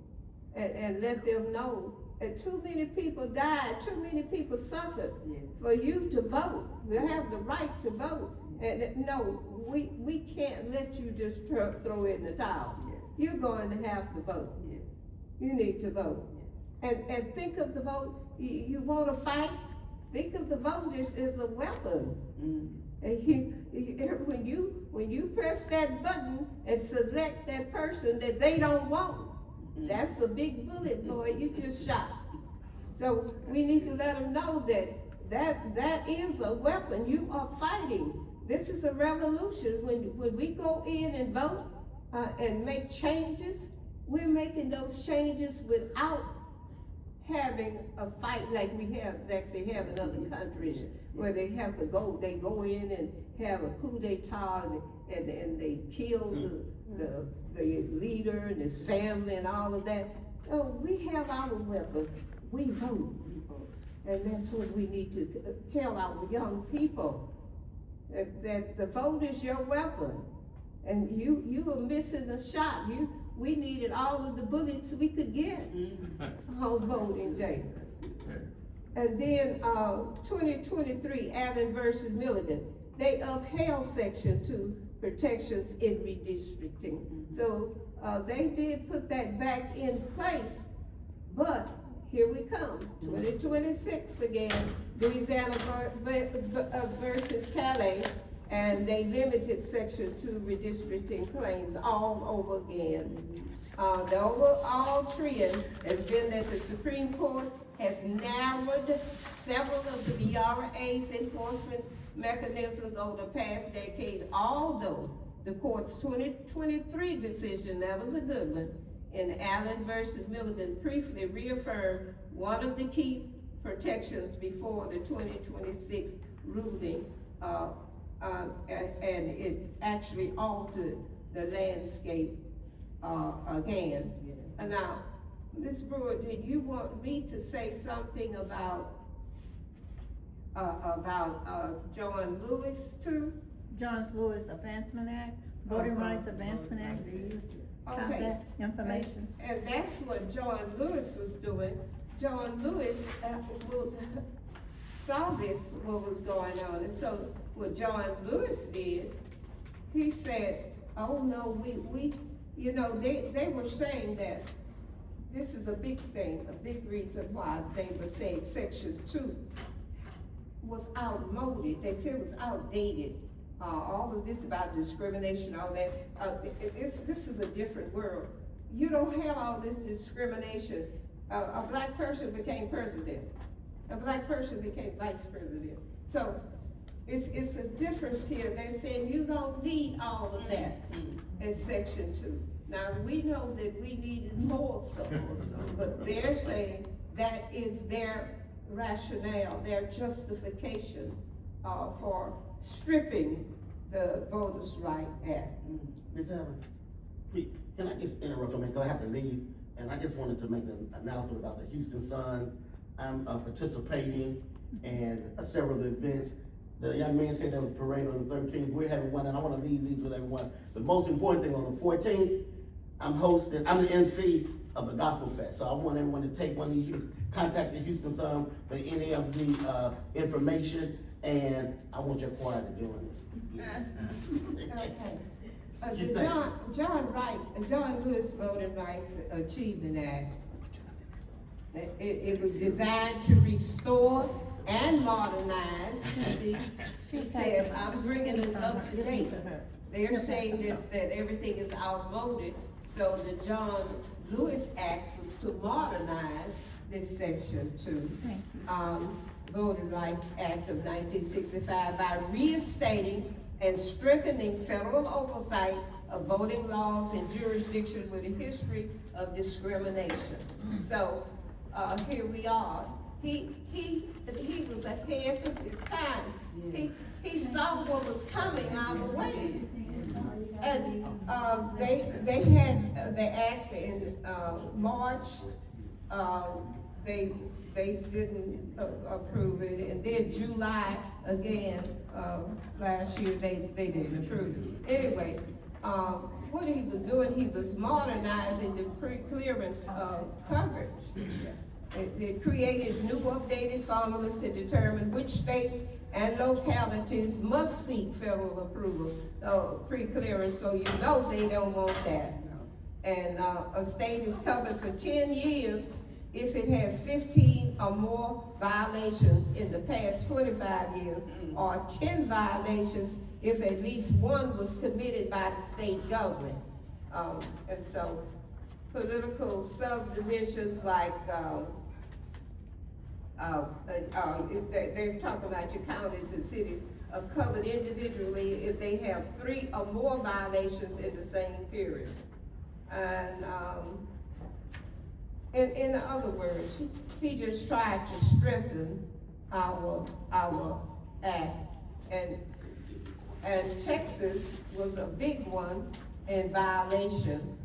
and let them know that too many people died, too many people suffered for you to vote. You have the right to vote. And no, we can't let you just throw in the towel. You're going to have to vote. You need to vote. And think of the vote, you want to fight? Think of the vote as a weapon. And when you press that button and select that person that they don't want, that's a big bullet, boy, you just shot. So we need to let them know that is a weapon. You are fighting. This is a revolution. When we go in and vote and make changes, we're making those changes without having a fight like they have in other countries, where they go in and have a coup d'etat and they kill the leader and his family and all of that. No, we have our weapon. We vote. And that's what we need to tell our young people, that the vote is your weapon. And you are missing a shot. We needed all of the bullets we could get on voting day. And then 2023, Allen versus Milligan, they upheld Section 2 protections in redistricting. So they did put that back in place, but here we come, 2026 again, Louisiana versus Calais, and they limited Section 2 redistricting claims all over again. The overall trend has been that the Supreme Court has narrowed several of the VRA's enforcement mechanisms over the past decade, although the court's 2023 decision, that was a good one, in Allen versus Milligan briefly reaffirmed one of the key protections before the 2026 ruling, and it actually altered the landscape again. And now, Ms. Brewer, did you want me to say something about John Lewis too? John Lewis Advancement Act, Voting Rights Advancement Act, do you have that information? And that's what John Lewis was doing. John Lewis saw this, what was going on, and so what John Lewis did, he said, oh no, we you know, they were saying that this is a big thing, a big reason why they were saying Section 2 was outmoded. They said it was outdated. All of this about discrimination, all that, this is a different world. You don't have all this discrimination A black person became president. A black person became vice president. So it's a difference here. They're saying you don't need all of that in section 2. Now, we know that we needed more stuff, but they're saying that is their rationale, their justification for stripping the Voters' Right Act. Ms. Evans, please, can I just interrupt for a minute, because I have to leave, and I just wanted to make an announcement about the Houston Sun. I'm participating in several events. The young man said there was a parade on the 13th. We're having one, and I want to leave these with everyone. The most important thing, on the 14th, I'm the MC of the Gospel Fest. So I want everyone to take one of these, contact the Houston Sun for any of the information, and I want your choir to join us. Okay. The John Lewis Voting Rights Achievement Act, it was designed to restore and modernize. See, she said, I'm bringing it up to date. They're saying that everything is outmoded, so the John Lewis Act was to modernize this section 2, Voting Rights Act of 1965 by reinstating and strengthening federal oversight of voting laws in jurisdictions with a history of discrimination. So, here we are. He was ahead of his time. He saw what was coming our way. And they had the act in March. They didn't approve it, and then July again last year they didn't approve it. Anyway, what he was doing, he was modernizing the pre-clearance coverage. It created new updated formulas to determine which states and localities must seek federal approval of pre-clearance, so you know they don't want that. And a state is covered for 10 years if it has 15 or more violations in the past 25 years, or 10 violations if at least one was committed by the state government. And so political subdivisions like they're talking about your counties and cities are covered individually if they have 3 or more violations in the same period. And in other words, he just tried to strengthen our act. And Texas was a big one in violation,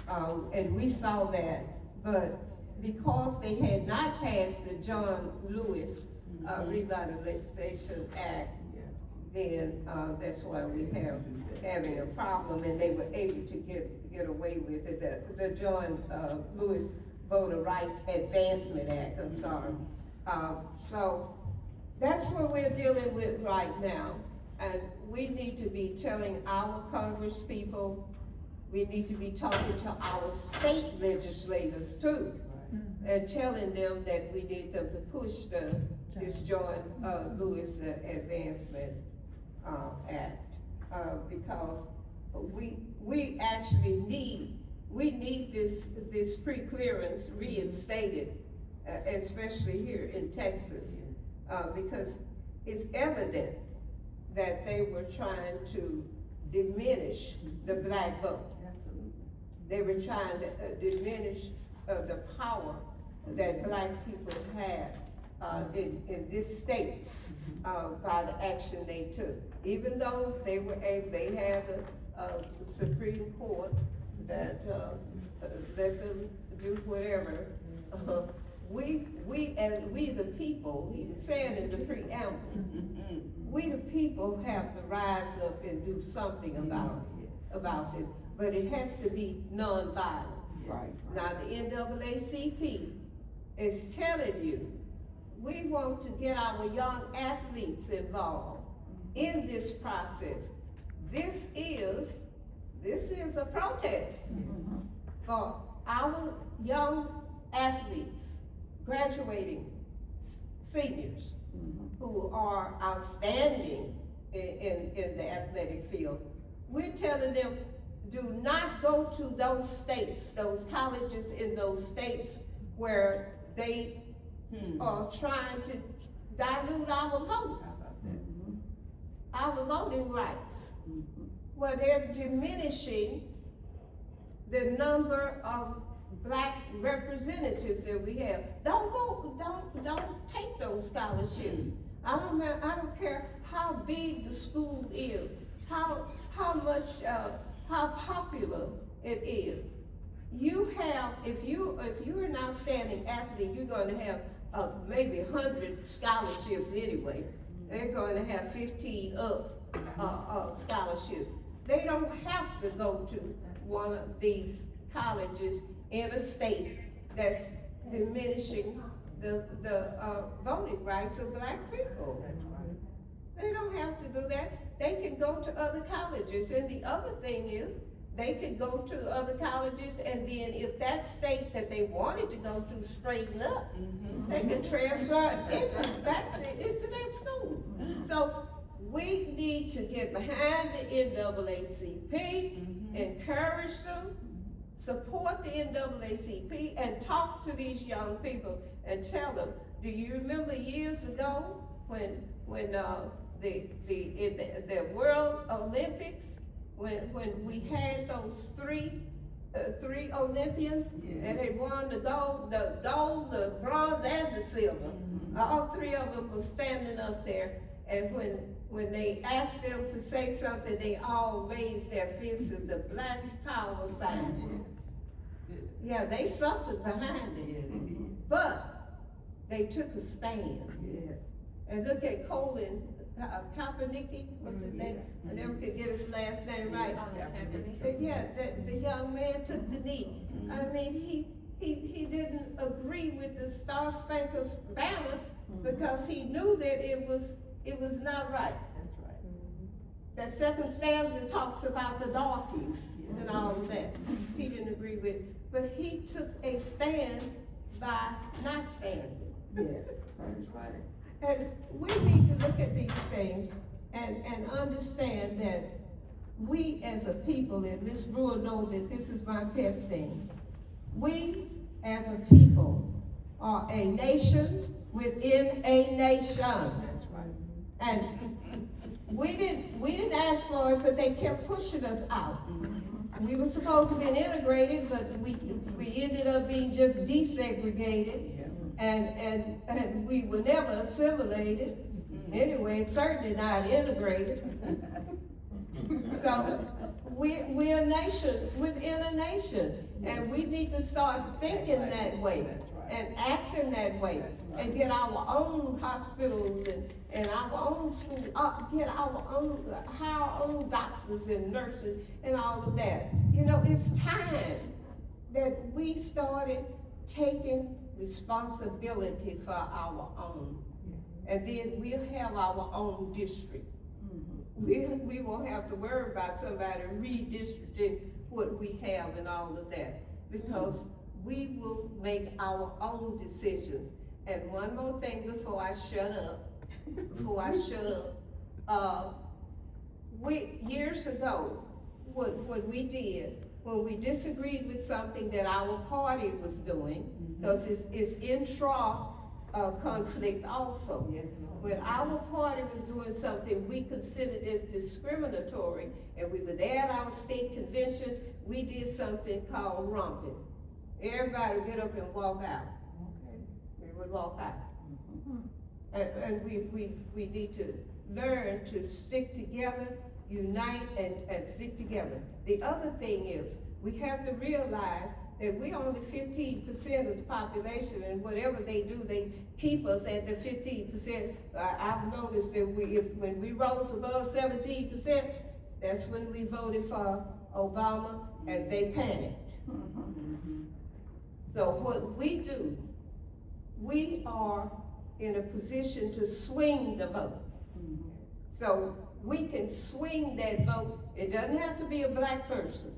and we saw that. But because they had not passed the John Lewis Revitalization Act, then that's why we have having a problem, and they were able to get away with it. The John Lewis Voter Rights Advancement Act, I'm sorry. So that's what we're dealing with right now, and we need to be telling our Congress people, we need to be talking to our state legislators too, and telling them that we need them to push this John Lewis Advancement Act, because we actually need this pre-clearance reinstated, especially here in Texas, because it's evident that they were trying to diminish the black vote. They were trying to diminish the power that black people had in this state by the action they took. Even though they had a Supreme Court that let them do whatever, we the people, he's saying in the preamble, we the people have to rise up and do something about it, but it has to be nonviolent. Right. Now the NAACP is telling you, we want to get our young athletes involved in this process. This is a protest for our young athletes, graduating seniors who are outstanding in the athletic field. We're telling them, do not go to those states, those colleges in those states where they are trying to dilute our vote, our voting rights, where they're diminishing the number of black representatives that we have. Don't take those scholarships. I don't care how big the school is, how popular it is. You have, if you're an outstanding athlete, you're going to have maybe 100 scholarships anyway. They're going to have 15 scholarships. They don't have to go to one of these colleges in a state that's diminishing the voting rights of black people. They don't have to do that. They can go to other colleges. And the other thing is, they could go to other colleges, and then if that state that they wanted to go to straighten up, they could transfer into that school. So we need to get behind the NAACP, encourage them, support the NAACP, and talk to these young people and tell them, do you remember years ago when the World Olympics, when we had those three Olympians, and they won the gold, the bronze, and the silver. All three of them were standing up there, and when they asked them to say something, they all raised their fists at the Black Power sign. Yeah, they suffered behind it, but they took a stand. And look at Colin Kaepernick, what's his name? I never could get his last name right. Yeah, the young man took the knee. I mean, he didn't agree with the Star Spangled Banner because he knew that it was not right. That second stanza talks about the darkies and all of that. He didn't agree with it, but he took a stand by not standing. Yes, that's right. And we need to look at these things and understand that we as a people, and Ms. Brewer knows that this is my pet thing, we as a people are a nation within a nation. That's right. And we didn't ask for it, but they kept pushing us out. We were supposed to be integrated, but we ended up being just desegregated. And we were never assimilated. Anyway, certainly not integrated. So we're a nation within a nation, and we need to start thinking that way and acting that way, and get our own hospitals and our own schools, hire our own doctors and nurses and all of that. You know, it's time that we started taking responsibility for our own. And then we'll have our own district. We won't have to worry about somebody redistricting what we have and all of that, because we will make our own decisions. And one more thing before I shut up, years ago, what we did, when we disagreed with something that our party was doing, because it's intra conflict also. Yes, when our party was doing something we considered as discriminatory, and we were there at our state convention, we did something called romping. Everybody would get up and walk out. Okay. We would walk out. And we need to learn to stick together, unite, and stick together. The other thing is, we have to realize that we're only 15% of the population, and whatever they do, they keep us at the 15%. I've noticed that when we rose above 17%, that's when we voted for Obama, and they panicked. So what we do, we are in a position to swing the vote. So we can swing that vote. It doesn't have to be a black person.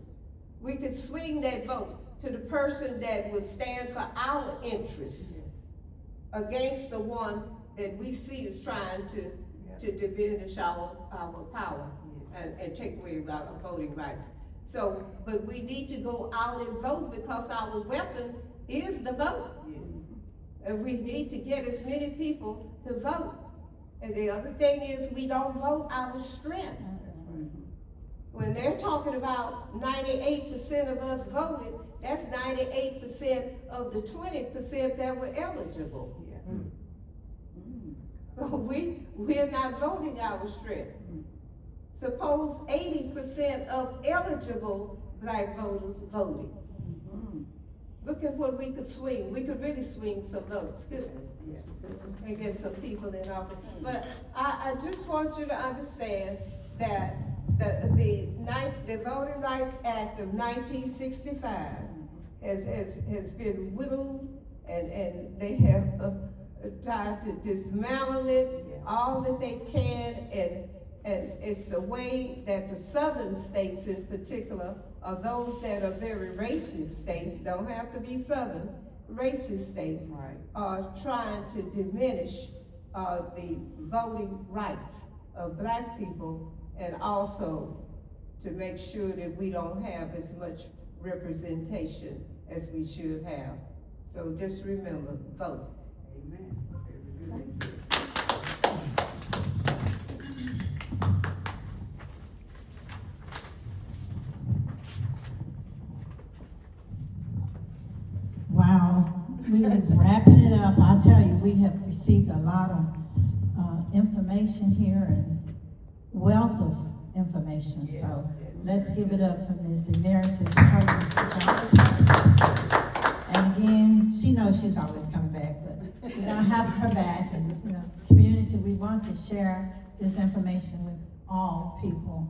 We can swing that vote to the person that would stand for our interests against the one that we see is trying to diminish our power and take away our voting rights. So, but we need to go out and vote, because our weapon is the vote. And we need to get as many people to vote. And the other thing is, we don't vote our strength. When they're talking about 98% of us voted, that's 98% of the 20% that were eligible. We're not voting our strength. Suppose 80% of eligible black voters voted. Look at what we could swing. We could really swing some votes, couldn't we? And get some people in office. But I just want you to understand that the Voting Rights Act of 1965 has been whittled, and they have tried to dismantle it all that they can, and it's a way that the southern states in particular, are those that are very racist states, don't have to be southern, racist states, are trying to diminish the voting rights of black people, and also to make sure that we don't have as much representation as we should have. So just remember, vote. Amen. Wow, we're wrapping it up. I'll tell you, we have received a lot of information here and wealth of information. So let's give it up for Ms. Emeritus Johnson. And again, she knows she's always coming back, but we don't have her back. And the community, we want to share this information with all people.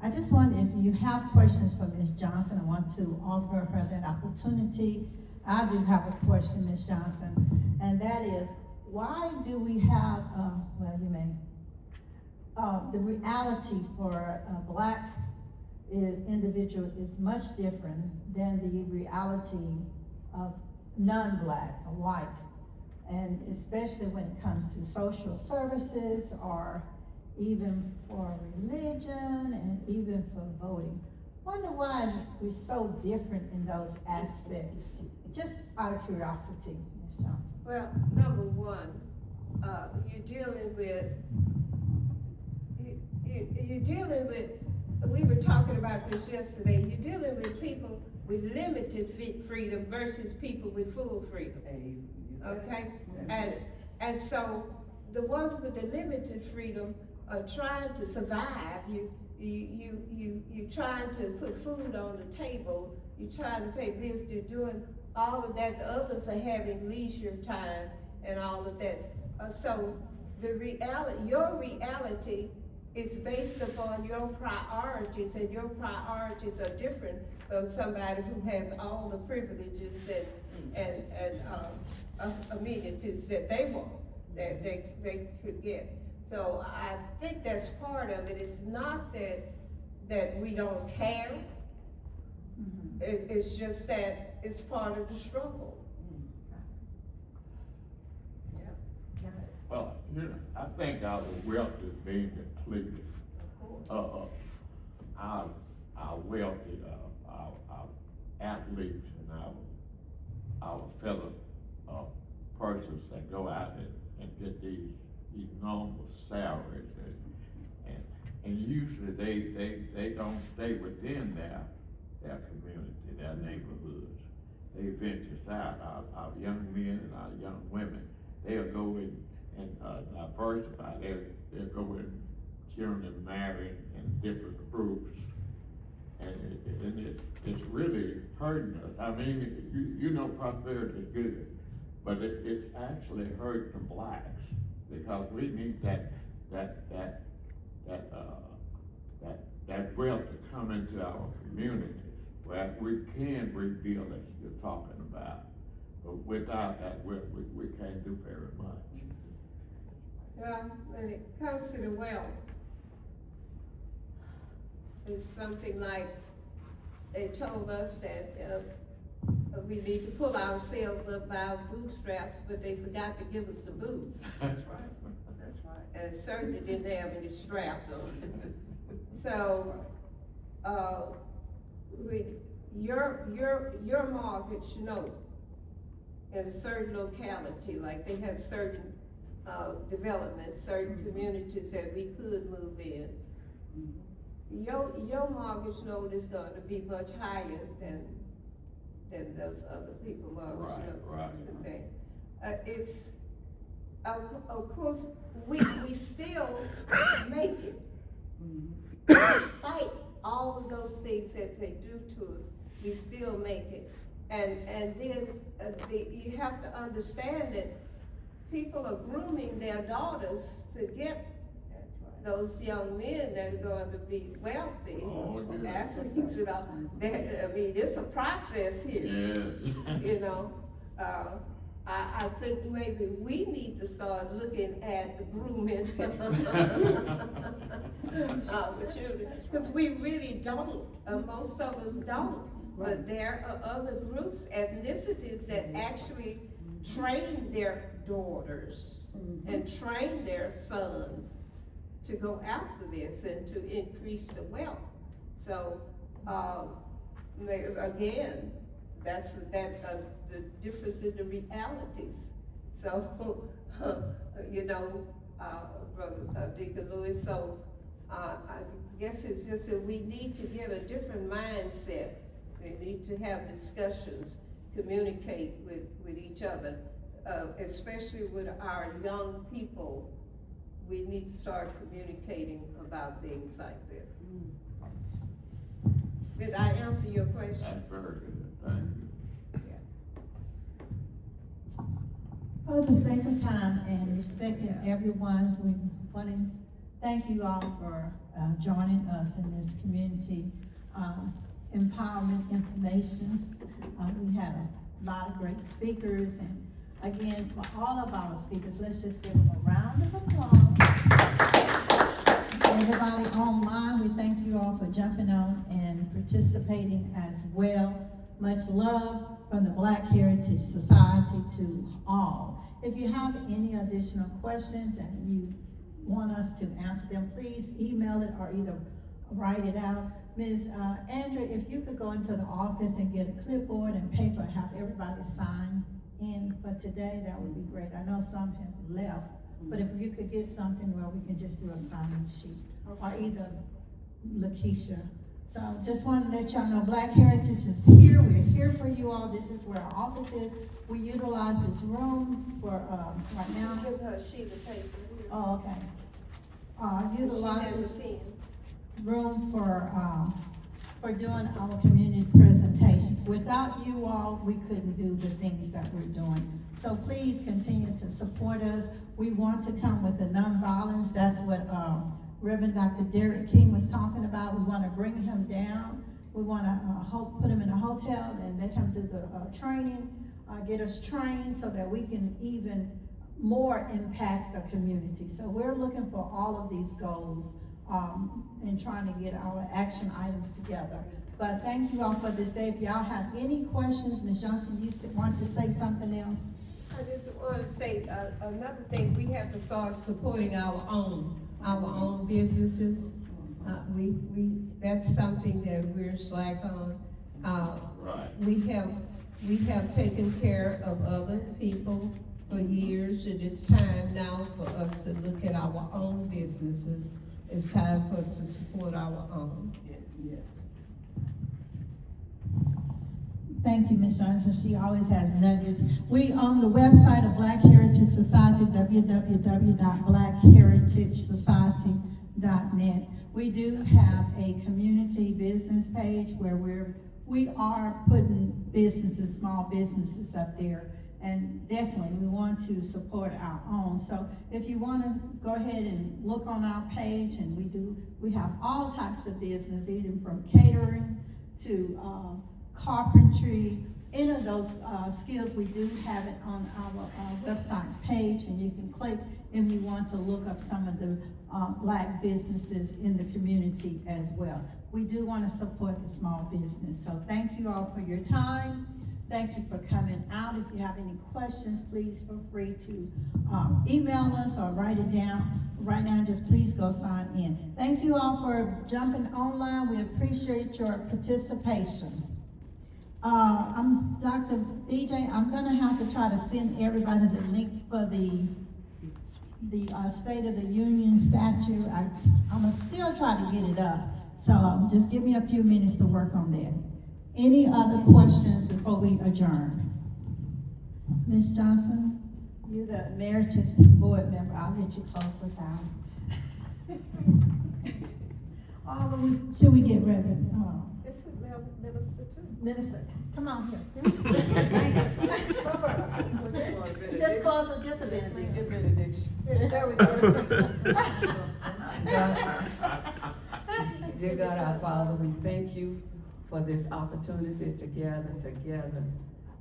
I just wonder if you have questions for Ms. Johnson. I want to offer her that opportunity. I do have a question, Ms. Johnson, and that is, why do we have, the reality for a black individual is much different than the reality of non-blacks or white, and especially when it comes to social services or even for religion and even for voting. Wonder why we're so different in those aspects, just out of curiosity, Ms. Johnson. Well, number one, we were talking about this yesterday, you're dealing with people with limited freedom versus people with full freedom, okay? And so the ones with the limited freedom are trying to survive. You trying to put food on the table, you're trying to pay bills, you're doing all of that. The others are having leisure time and all of that. So your reality is based upon your priorities, and your priorities are different from somebody who has all the privileges and amenities that they want, that they could get. So I think that's part of it. It's not that we don't care. It's just that it's part of the struggle. Well, I think our wealth is being depleted. Our wealthy, our athletes and our fellow persons that go out and get these enormous salaries, and usually they don't stay within their community, their neighborhoods. They venture out. Our young men and our young women, they'll go in and diversify. They'll go in generally marrying in different groups, and it's really hurting us. I mean, you know, prosperity is good, but it's actually hurting the blacks, because we need that wealth to come into our communities where we can rebuild, as you're talking about. But without that, we can't do very much. Well, when it comes to the wealth, it's something like they told us that we need to pull ourselves up by our bootstraps, but they forgot to give us the boots. That's right. And it certainly didn't have any straps. So your mortgage note in a certain locality, like they have certain, developments, certain communities that we could move in. Your mortgage note is gonna be much higher than those other people's mortgage notes. Right. Okay. It's, of course, we still make it. Despite all of those things that they do to us, we still make it. And then, you have to understand that people are grooming their daughters to get those young men that are going to be wealthy, athletes, you know. I mean, it's a process here. Yes. You know, I think maybe we need to start looking at the grooming children, because we really don't. Most of us don't. But there are other groups, ethnicities that actually train their daughters and train their sons to go after this and to increase the wealth. So, again, that's the difference in the realities. So, you know, Brother Deacon Lewis, so I guess it's just that we need to get a different mindset. We need to have discussions, communicate with each other, especially with our young people. We need to start communicating about things like this. Did I answer your question? That's very good, thank you. For the sake of time and respecting everyone's, we want to thank you all for joining us in this community empowerment information. We had a lot of great speakers, and again, for all of our speakers, let's just give them a round of applause. Everybody online, we thank you all for jumping on and participating as well. Much love from the Black Heritage Society to all. If you have any additional questions and you want us to answer them, please email it or either write it out. Ms. Andrea, if you could go into the office and get a clipboard and paper, have everybody sign in for today, that would be great. I know some have left, but if you could get something where we can just do a sign sheet, or either Lakeisha. So just want to let y'all know Black Heritage is here. We're here for you all. This is where our office is. We utilize this room for right now. Give her a sheet of paper. Oh, okay. Utilize this room for doing our community presentations. Without you all, we couldn't do the things that we're doing. So please continue to support us. We want to come with the nonviolence. That's what Reverend Dr. Derek King was talking about. We want to bring him down. We want to put him in a hotel and let him do the training, get us trained so that we can even more impact the community. So we're looking for all of these goals and trying to get our action items together. But thank you all for this day. If y'all have any questions, Ms. Johnson, you want to say something else? I just want to say another thing. We have to start supporting our own businesses. That's something that we're slack on. Right. We have taken care of other people for years, and it's time now for us to look at our own businesses. It's time for us to support our own. Yes. Thank you, Ms. Johnson. She always has nuggets. We on the website of Black Heritage Society, www.blackheritagesociety.net. We do have a community business page where we are putting businesses, small businesses up there. And definitely we want to support our own. So if you want to go ahead and look on our page, and we have all types of business, even from catering to carpentry, any of those skills, we do have it on our website page, and you can click if you want to look up some of the Black businesses in the community as well. We do want to support the small business. So thank you all for your time. Thank you for coming out. If you have any questions, please feel free to email us or write it down. Right now, just please go sign in. Thank you all for jumping online. We appreciate your participation. I'm Dr. BJ, I'm gonna have to try to send everybody the link for the State of the Union statue. I'm gonna still try to get it up, so just give me a few minutes to work on that. Any other questions before we adjourn? Ms. Johnson, you're the emeritus board member, I'll let you close us out. Should we get ready? It's a minister too. Minister, come on here. Just close it, just a benediction. There we go. Dear God, our Father, we thank you for this opportunity to gather together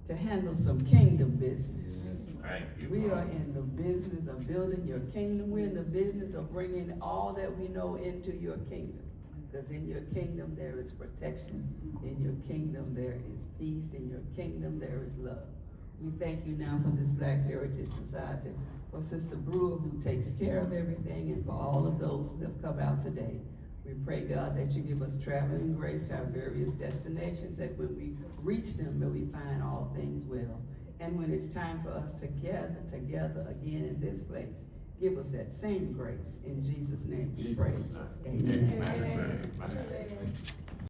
to handle some kingdom business. Thank you. We are in the business of building your kingdom. We're in the business of bringing all that we know into your kingdom. Because in your kingdom there is protection. In your kingdom there is peace. In your kingdom there is love. We thank you now for this Black Heritage Society, for Sister Brewer who takes care of everything, and for all of those who have come out today. We pray, God, that you give us traveling grace to our various destinations, that when we reach them, may we find all things well. And when it's time for us to gather together again in this place, give us that same grace. In Jesus' name we pray. Amen. Amen.